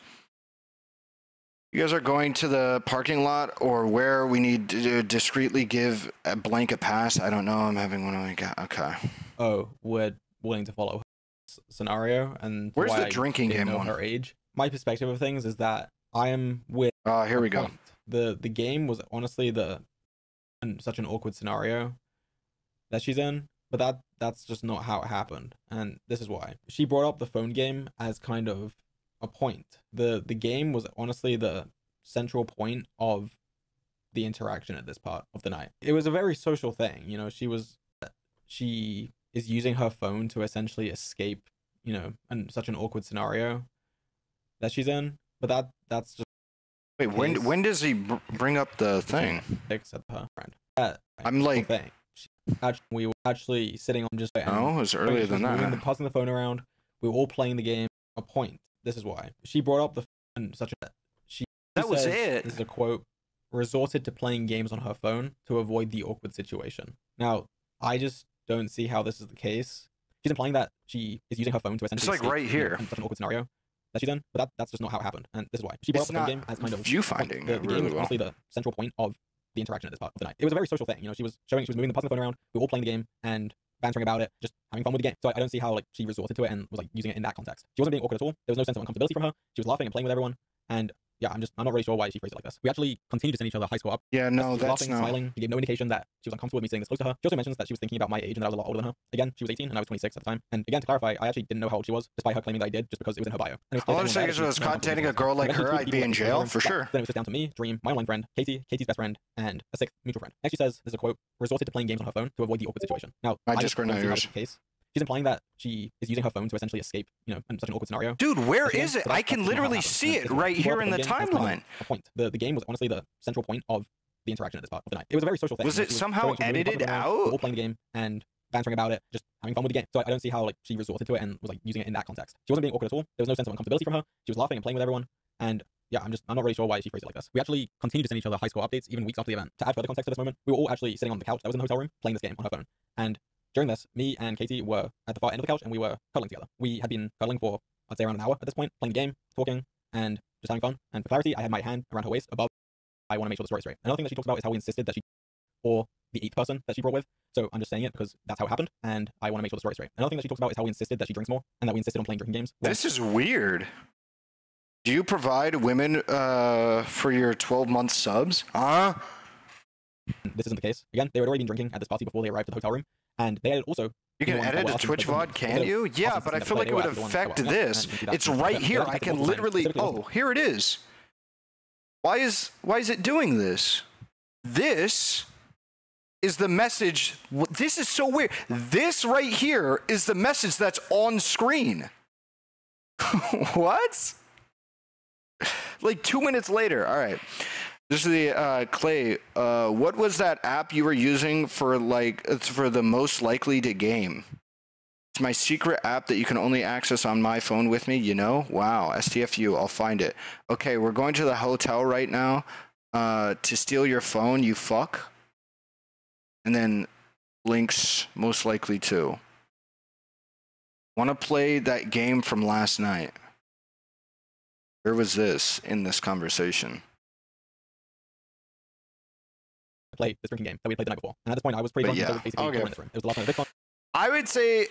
You guys are going to the parking lot or where we need to discreetly give a blanket pass? I don't know. I'm having one of my okay. Oh, we're willing to follow her scenario, and where's the drinking game one? Her age. My perspective of things is that I am with. Here we go. The game was honestly such an awkward scenario that she's in, but that's just not how it happened, and this is why. She brought up the phone game as kind of a point. The game was honestly the central point of the interaction at this part of the night. It was a very social thing, you know. She is using her phone to essentially escape, you know, such an awkward scenario that she's in, but that's just. Wait, when does he bring up the thing? Except her friend. I'm like, we were actually sitting on just. Oh, it was earlier than that. Passing the phone around. We were all playing the game. A point. This is why she brought up the phone such a. That was it. This is a quote. Resorted to playing games on her phone to avoid the awkward situation. Now, I just don't see how this is the case. She's implying that she is using her phone to essentially. It's like right here. Such an awkward scenario that she's in, but that's just not how it happened, and this is why. She brought up the phone game as kind of viewfinding. The game was honestly the central point of the interaction at this part of the night. It was a very social thing, you know. She was moving the phone around. We were all playing the game and bantering about it, just having fun with the game. So I don't see how she resorted to it and was using it in that context. She wasn't being awkward at all. There was no sense of uncomfortability from her. She was laughing and playing with everyone, and yeah, I'm not really sure why she phrased it like this. We actually continued to send each other high score up. Yeah, no, that's laughing, smiling. She gave no indication that she was uncomfortable with me sitting this close to her. She also mentions that she was thinking about my age and that I was a lot older than her. Again, she was 18 and I was 26 at the time. And again, to clarify, I actually didn't know how old she was, despite her claiming that I did, just because it was in her bio. All I'm saying is, if I was contacting a girl like her, I'd be in jail for sure. Then it was just down to me, Dream, my online friend, Katie's best friend, and a sixth mutual friend. Next, she says, this is a quote, resorted to playing games on her phone to avoid the awkward situation. Now, I just don't see how this is the case. She's implying that she is using her phone to essentially escape, you know, in such an awkward scenario. Dude, where is it? I can literally see it right here in the timeline. The game was honestly the central point of the interaction at this part of the night. It was a very social thing. Was it somehow edited out? We were all playing the game and bantering about it, just having fun with the game. So I don't see how she resorted to it and was using it in that context. She wasn't being awkward at all. There was no sense of uncomfortability from her. She was laughing and playing with everyone. And yeah, I'm not really sure why she phrased it like this. We actually continued to send each other high score updates even weeks after the event. To add further context to this moment, we were all actually sitting on the couch that was in the hotel room playing this game on her phone. And during this, me and Katie were at the far end of the couch and we were cuddling together. We had been cuddling for, I'd say, around an hour at this point, playing the game, talking, and just having fun. And for clarity, I had my hand around her waist above. I want to make sure the story's straight. Another thing that she talks about is how we insisted that she, or the 8th person that she brought with. So I'm just saying it because that's how it happened, and I want to make sure the story's straight. Another thing that she talks about is how we insisted that she drinks more, and that we insisted on playing drinking games. This is weird. Do you provide women for your 12-month subs? Huh? This isn't the case. Again, they had already been drinking at this party before they arrived at the hotel room, and they had also... You can edit a Twitch VOD, can you? Yeah, but I feel like it would affect this. It's right here. I can literally... Oh, here it is. Why is it doing this? This is the message. This is so weird. This right here is the message that's on screen. What? Like 2 minutes later. All right. This is the Clay. What was that app you were using for for the most likely to game? It's my secret app that you can only access on my phone with me, you know? Wow, STFU, I'll find it. Okay, we're going to the hotel right now to steal your phone, you fuck. And then links most likely to. Want to play that game from last night? Where was this in this conversation? Play this drinking game that we played the night before. And at this point, I was pretty drunk. Yeah. So it was basically Okay. in this room. It was the last night of VidCon. I would say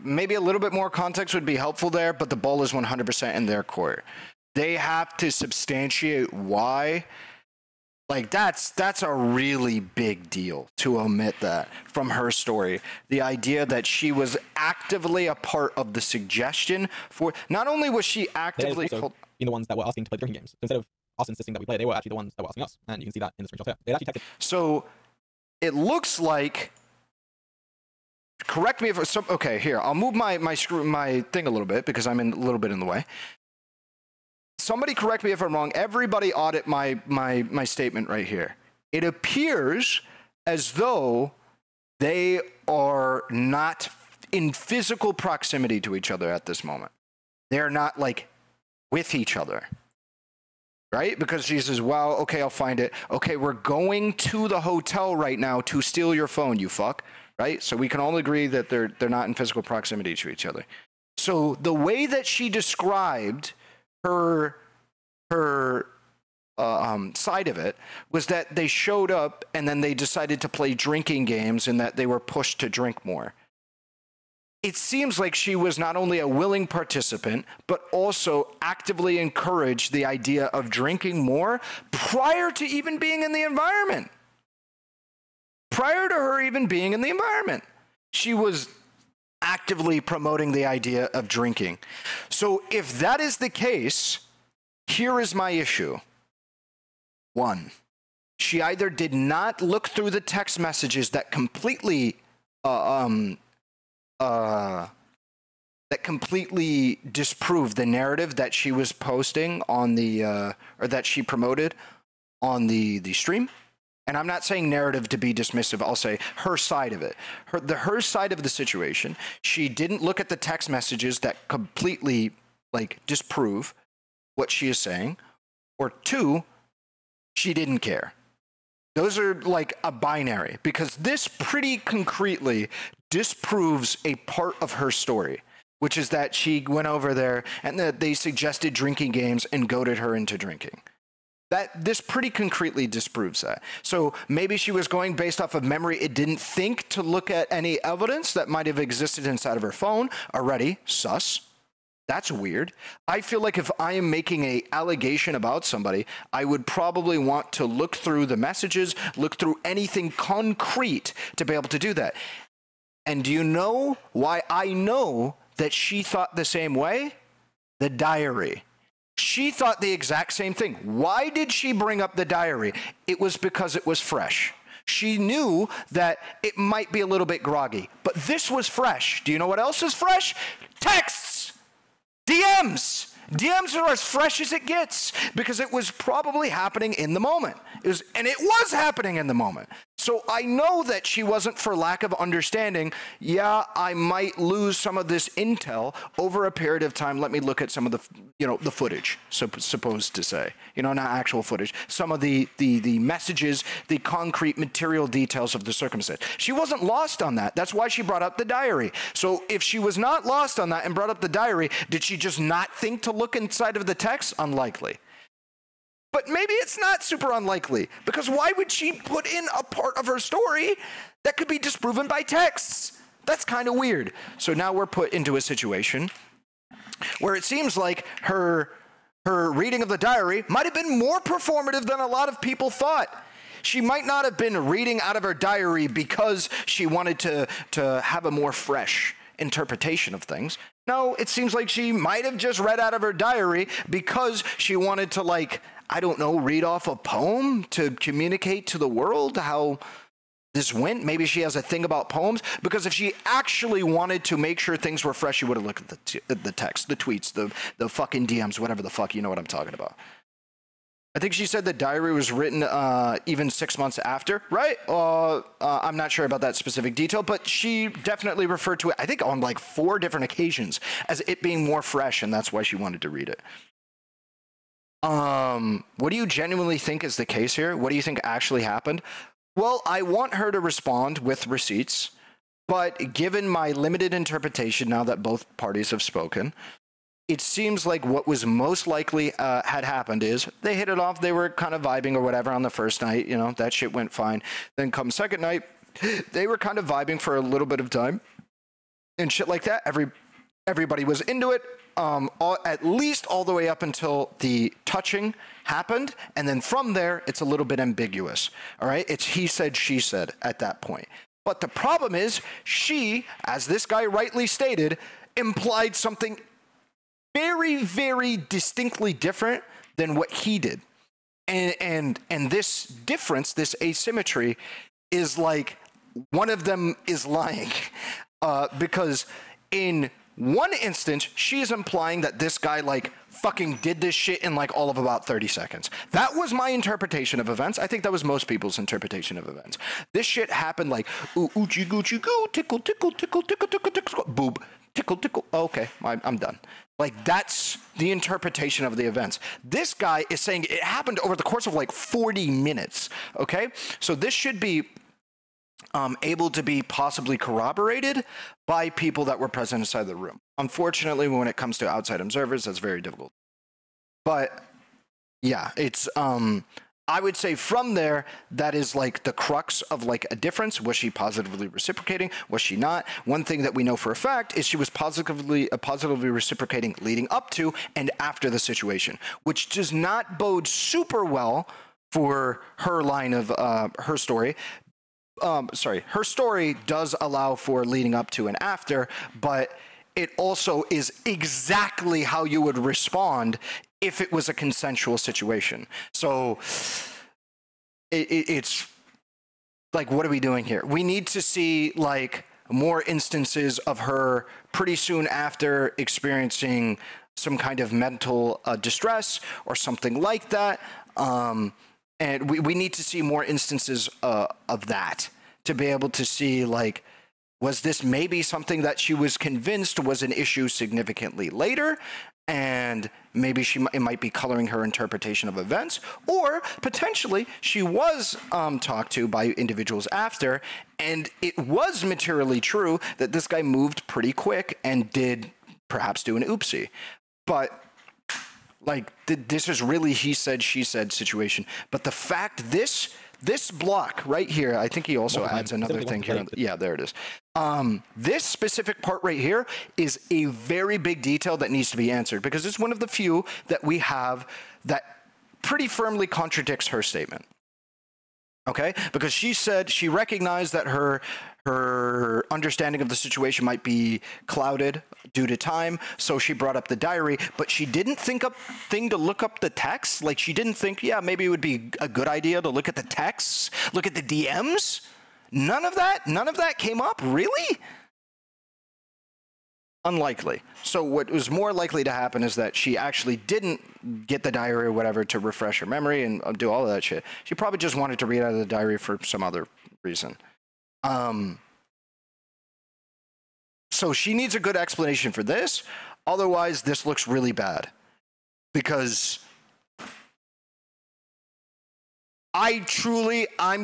maybe a little bit more context would be helpful there, but the ball is 100% in their court. They have to substantiate why. Like, that's a really big deal to omit that from her story. The idea that she was actively a part of the suggestion for... Not only was she actively... They also been the ones that were asking to play drinking games. So instead of us insisting that we play, they were actually the ones that were asking us. And you can see that in the screenshots here. They actually texted... So, it looks like... Correct me if it's... Okay, here. I'll move my thing a little bit because I'm a little bit in the way. Somebody correct me if I'm wrong. Everybody audit my statement right here. It appears as though they are not in physical proximity to each other at this moment. They're not, like, with each other. Right? Because she says, wow, okay, I'll find it. Okay, we're going to the hotel right now to steal your phone, you fuck. Right? So we can all agree that they're not in physical proximity to each other. So the way that she described her side of it was that they showed up and then they decided to play drinking games and that they were pushed to drink more. It seems like she was not only a willing participant, but also actively encouraged the idea of drinking more prior to even being in the environment. Prior to her even being in the environment, she was actively promoting the idea of drinking. So if that is the case, here is my issue. 1, she either did not look through the text messages that completely disproved the narrative that she was posting on the or that she promoted on the stream. And I'm not saying narrative to be dismissive. I'll say her side of it. Her side of the situation. She didn't look at the text messages that completely, like, disprove what she is saying. Or 2, she didn't care. Those are like a binary, because this pretty concretely disproves a part of her story, which is that she went over there and that they suggested drinking games and goaded her into drinking. This pretty concretely disproves that. So maybe she was going based off of memory. It didn't think to look at any evidence that might have existed inside of her phone already. Sus. That's weird. I feel like if I am making an allegation about somebody, I would probably want to look through the messages, look through anything concrete to be able to do that. And do you know why I know that she thought the same way? The diary. She thought the exact same thing. Why did she bring up the diary? It was because it was fresh. She knew that it might be a little bit groggy, but this was fresh. Do you know what else is fresh? Texts! DMs! DMs are as fresh as it gets because it was probably happening in the moment. It was happening in the moment. So I know that she wasn't for lack of understanding. Yeah, I might lose some of this intel over a period of time. Let me look at some of the, the footage, supposed to say, not actual footage. Some of the messages, the concrete material details of the circumstance. She wasn't lost on that. That's why she brought up the diary. So if she was not lost on that and brought up the diary, did she just not think to look inside of the text? Unlikely. But maybe it's not super unlikely, because why would she put in a part of her story that could be disproven by texts? That's kind of weird. So now we're put into a situation where it seems like her reading of the diary might have been more performative than a lot of people thought. She might not have been reading out of her diary because she wanted to have a more fresh interpretation of things. No, it seems like she might have just read out of her diary because she wanted to, I don't know, read off a poem to communicate to the world how this went. Maybe she has a thing about poems, because if she actually wanted to make sure things were fresh, she would have looked at the text, the tweets, the fucking DMs, whatever the fuck, you know what I'm talking about. I think she said the diary was written even 6 months after, right? I'm not sure about that specific detail, but she definitely referred to it, I think, on 4 different occasions as it being more fresh, and that's why she wanted to read it. What do you genuinely think is the case here? What do you think actually happened? Well, I want her to respond with receipts, but given my limited interpretation now that both parties have spoken, it seems like what was most likely had happened is they hit it off. They were kind of vibing or whatever on the first night. That shit went fine. Then come second night, they were kind of vibing for a little bit of time and shit like that. Everybody was into it, at least all the way up until the touching happened. And then from there, it's a little bit ambiguous. All right. It's he said, she said at that point. But the problem is she, as this guy rightly stated, implied something very, very distinctly different than what he did. And this difference, this asymmetry, is like one of them is lying. Because in one instance, she is implying that this guy fucking did this shit in all of about 30 seconds. That was my interpretation of events. I think that was most people's interpretation of events. This shit happened ooh, oochie goochie goo, tickle, tickle, tickle, tickle, tickle, tickle, boob, tickle, tickle. Okay, I'm done. That's the interpretation of the events. This guy is saying it happened over the course of 40 minutes. Okay, so this should be able to be possibly corroborated by people that were present inside the room. Unfortunately, when it comes to outside observers, that's very difficult. But yeah, it's I would say from there, that is the crux of a difference. Was she positively reciprocating? Was she not? One thing that we know for a fact is she was positively reciprocating leading up to and after the situation, which does not bode super well for her line of her story. Her story does allow for leading up to and after, but it also is exactly how you would respond if it was a consensual situation. So it's what are we doing here? We need to see more instances of her pretty soon after experiencing some kind of mental distress or something like that. And we need to see more instances of that to be able to see, was this maybe something that she was convinced was an issue significantly later, and maybe it might be coloring her interpretation of events, or potentially she was talked to by individuals after, and it was materially true that this guy moved pretty quick and did perhaps do an oopsie. But this is really he said, she said situation. But the fact this block right here, I think he also adds another thing here. Yeah, there it is. This specific part right here is a very big detail that needs to be answered, because it's one of the few that we have that pretty firmly contradicts her statement. Okay? Because she said she recognized that her understanding of the situation might be clouded due to time, so she brought up the diary, but she didn't think to look up the text. She didn't think, yeah, maybe it would be a good idea to look at the texts, look at the DMs. None of that came up, really? Unlikely. So what was more likely to happen is that she actually didn't get the diary or whatever to refresh her memory and do all of that shit. She probably just wanted to read out of the diary for some other reason. So she needs a good explanation for this. Otherwise, this looks really bad. Because I'm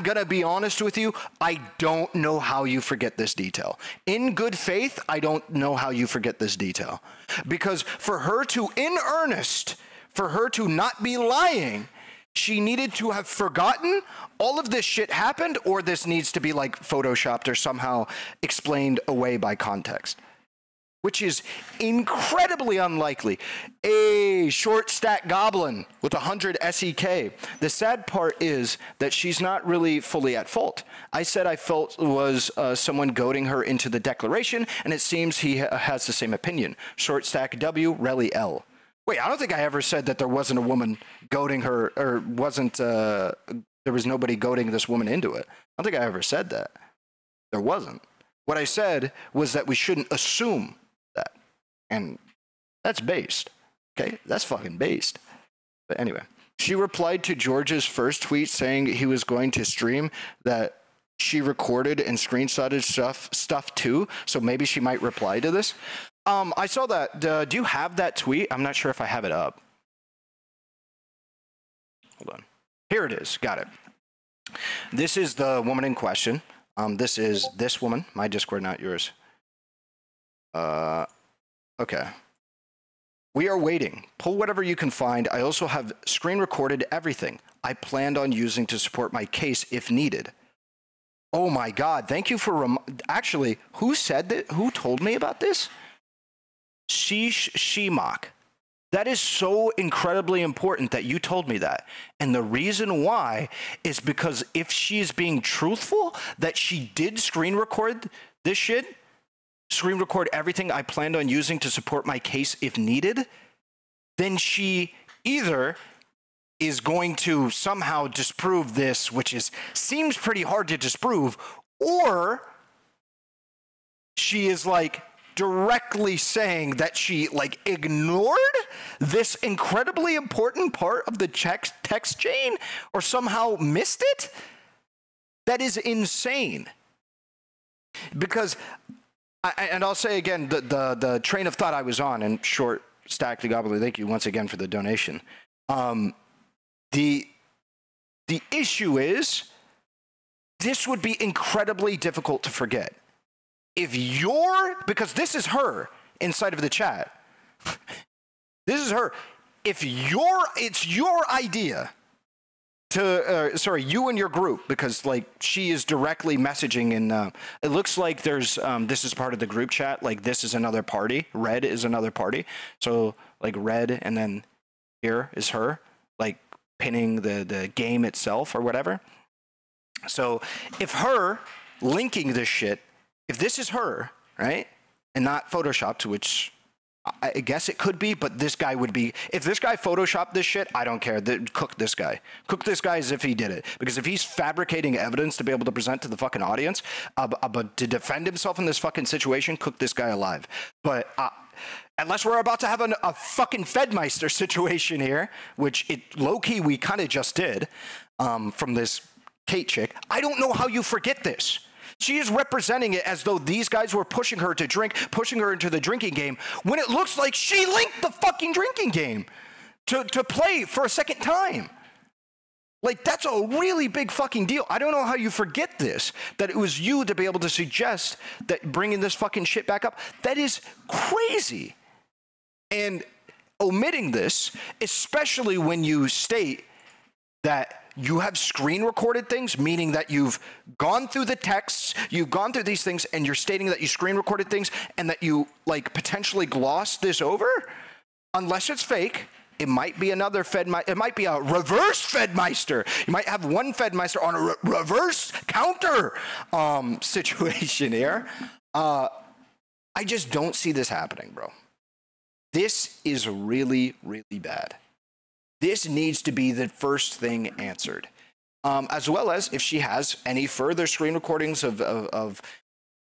going to be honest with you, I don't know how you forget this detail. In good faith, I don't know how you forget this detail. Because for her to, in earnest, for her to not be lying, she needed to have forgotten all of this shit happened, or this needs to be like photoshopped or somehow explained away by context. Which is incredibly unlikely. A short stack goblin with 100 SEK. The sad part is that she's not really fully at fault. I said I felt was someone goading her into the declaration, and it seems he has the same opinion. Short stack W, Relly L. Wait, I don't think I ever said that there wasn't a woman goading her, or wasn't, there was nobody goading this woman into it. I don't think I ever said that. There wasn't. What I said was that we shouldn't assume that. And that's based. Okay? That's fucking based. But anyway, she replied to George's first tweet saying he was going to stream that she recorded and screenshotted stuff too. So maybe she might reply to this. I saw that. Do you have that tweet? I'm not sure if I have it up. Hold on. Here it is. Got it. This is the woman in question. This is this woman. My Discord, not yours. Okay. We are waiting. Pull whatever you can find. I also have screen recorded everything I planned on using to support my case if needed. Oh my God. Thank you for actually, who said that? Who told me about this? Sheesh Shimok. That is so incredibly important that you told me that. And the reason why is because if she's being truthful, that she did screen record this shit, screen record everything I planned on using to support my case if needed, then she either is going to somehow disprove this, which seems pretty hard to disprove, or she is like directly saying that she like ignored this incredibly important part of the text chain or somehow missed it. That is insane. Because I'll say again, the train of thought I was on, and short stack the gobbler, thank you once again for the donation. The issue is this would be incredibly difficult to forget. If because this is her inside of the chat. This is her. If it's your idea to, you and your group, because like she is directly messaging in, it looks like there's, this is part of the group chat. Like this is another party. Red is another party. So like red, and then here is her, like pinning the game itself or whatever. So if her linking this shit, if this is her, right, and not photoshopped, which I guess it could be, but this guy would be, if this guy photoshopped this shit, I don't care. Cook this guy. Cook this guy as if he did it. Because if he's fabricating evidence to be able to present to the fucking audience, but to defend himself in this fucking situation, cook this guy alive. But unless we're about to have a fucking Fedmeister situation here, which low-key we kind of just did from this Kate chick, I don't know how you forget this. She is representing it as though these guys were pushing her to drink, pushing her into the drinking game, when it looks like she linked the fucking drinking game to play for a second time. Like, that's a really big fucking deal. I don't know how you forget this, that it was you to be able to suggest that bringing this fucking shit back up. That is crazy. And omitting this, especially when you state that you have screen recorded things, meaning that you've gone through the texts, you've gone through these things, and you're stating that you screen recorded things and that you like potentially glossed this over, unless it's fake. It might be another it might be a reverse Fedmeister. You might have one Fedmeister on a reverse counter situation here. I just don't see this happening, bro. This is really, really bad. This needs to be the first thing answered. As well as if she has any further screen recordings of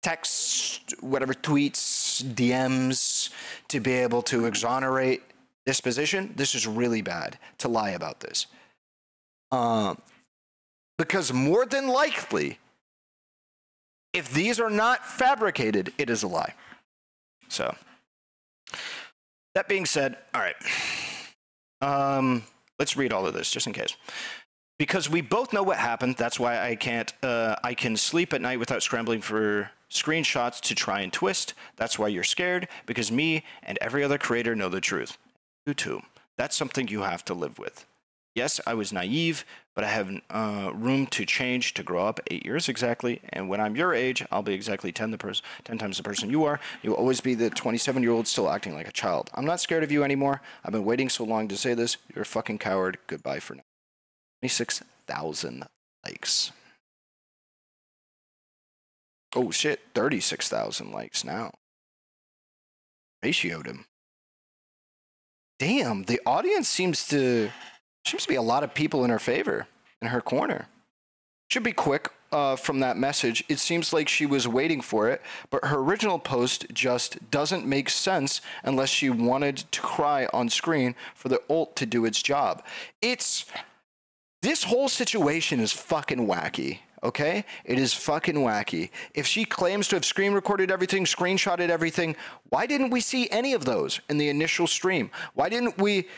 text, whatever, tweets, DMs, to be able to exonerate this position. This is really bad to lie about this. Because more than likely, If these are not fabricated, it is a lie. So, that being said, all right. Let's read all of this just in case. Because we both know what happened, that's why I can sleep at night without scrambling for screenshots to try and twist. That's why you're scared, because me and every other creator know the truth. You too. That's something you have to live with. Yes, I was naive, but I have room to change, to grow up. 8 years exactly. And when I'm your age, I'll be exactly 10 times the person you are. You'll always be the 27-year-old still acting like a child. I'm not scared of you anymore. I've been waiting so long to say this. You're a fucking coward. Goodbye for now. 26,000 likes. Oh shit, 36,000 likes now. Ratioed him. Damn, the audience seems to be a lot of people in her favor, in her corner. Should be quick from that message. It seems like she was waiting for it, but her original post just doesn't make sense unless she wanted to cry on screen for the ult to do its job. This whole situation is fucking wacky, okay? It is fucking wacky. If she claims to have screen recorded everything, screenshotted everything, why didn't we see any of those in the initial stream? Why didn't we...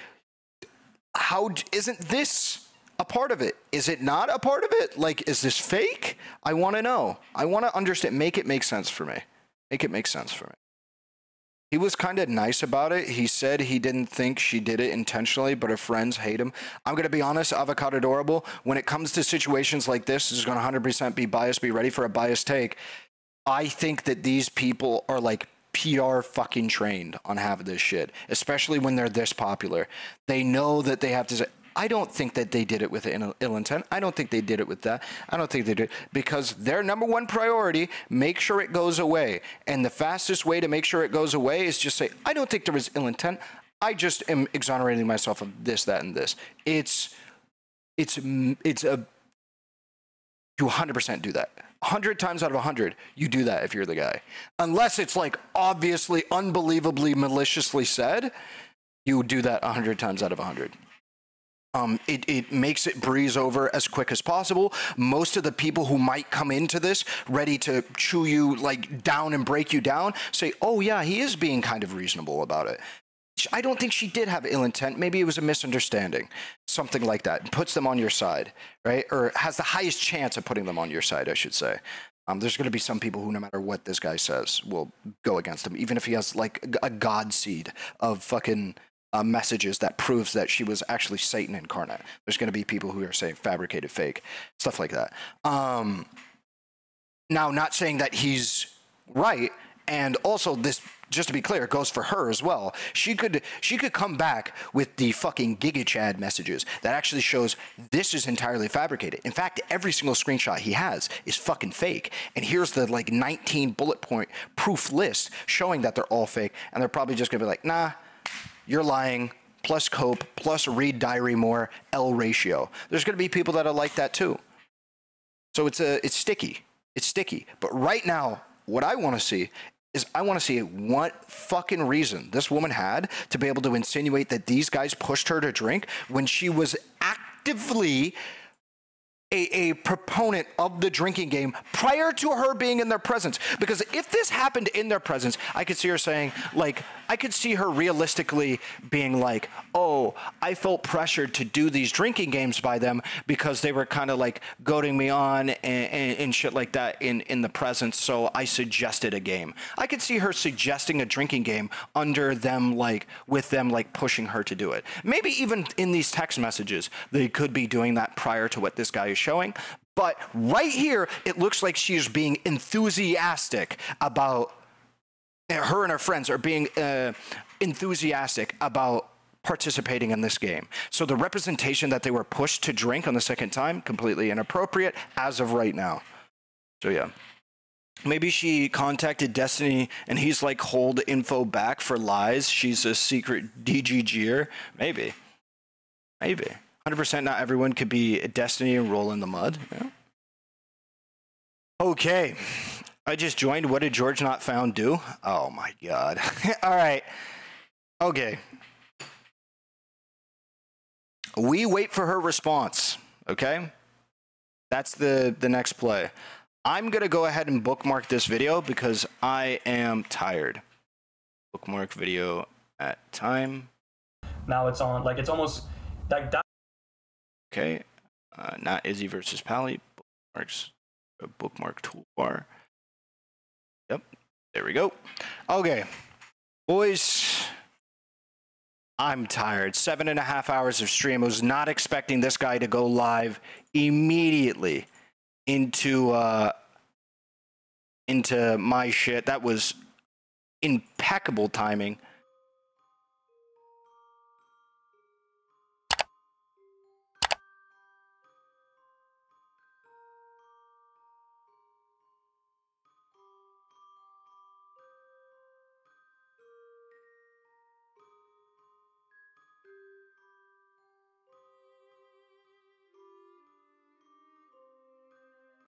How isn't this a part of it? Is it not a part of it? Like, is this fake? I want to know. I want to understand. Make it make sense for me. Make it make sense for me. He was kind of nice about it. He said he didn't think she did it intentionally, but her friends hate him. I'm going to be honest, Avocado Adorable, when it comes to situations like this is going to 100% be biased, be ready for a biased take. I think that these people are like PR fucking trained on half of this shit, especially when they're this popular. They know that they have to say, I don't think that they did it with ill intent. I don't think they did it with that. I don't think they did, because their number one priority, make sure it goes away. And the fastest way to make sure it goes away is just say, I don't think there was ill intent. I just am exonerating myself of this, that, and this. It's you 100% do that. 100 times out of 100, you do that if you're the guy. Unless it's like obviously, unbelievably, maliciously said, you do that 100 times out of 100. It makes it breeze over as quick as possible. Most of the people who might come into this ready to chew you like down and break you down say, oh yeah, he is being kind of reasonable about it. I don't think she did have ill intent. Maybe it was a misunderstanding, something like that. It puts them on your side, right? Or has the highest chance of putting them on your side, I should say. There's going to be some people who, no matter what this guy says, will go against him, even if he has like a god seed of fucking messages that proves that she was actually Satan incarnate. There's going to be people who are saying fabricated, fake, stuff like that. Now, not saying that he's right, and also this, just to be clear, goes for her as well. She could come back with the fucking GigaChad messages that actually shows this is entirely fabricated. In fact, every single screenshot he has is fucking fake. And here's the like 19 bullet point proof list showing that they're all fake. And they're probably just gonna be like, nah, you're lying, plus cope, plus read diary more, L ratio. There's gonna be people that are like that too. So it's sticky. It's sticky. But right now, what I want to see is I want to see what fucking reason this woman had to be able to insinuate that these guys pushed her to drink when she was actively a proponent of the drinking game prior to her being in their presence. Because if this happened in their presence, I could see her saying, like, I could see her realistically being like, oh, I felt pressured to do these drinking games by them because they were kind of like goading me on and shit like that in the presence, so I suggested a game. I could see her suggesting a drinking game under them, like, with them, like, pushing her to do it. Maybe even in these text messages, they could be doing that prior to what this guy is showing. But right here, it looks like she's being enthusiastic about, her and her friends are being enthusiastic about participating in this game. So the representation that they were pushed to drink on the second time, completely inappropriate as of right now. So yeah. Maybe she contacted Destiny and he's like, hold info back for lies. She's a secret DGGer. Maybe. Maybe. 100% not everyone could be Destiny and roll in the mud. Yeah. Okay. I just joined. What did GeorgeNotFound do? Oh my God. All right. Okay. We wait for her response. Okay. That's the next play. I'm going to go ahead and bookmark this video because I am tired. Bookmark video at time. Now it's on, like, it's almost like that. Okay. Not Izzy versus Pally. Bookmarks. Bookmark toolbar. Yep. There we go. Okay. Boys, I'm tired. 7.5 hours of stream. I was not expecting this guy to go live immediately into my shit. That was impeccable timing.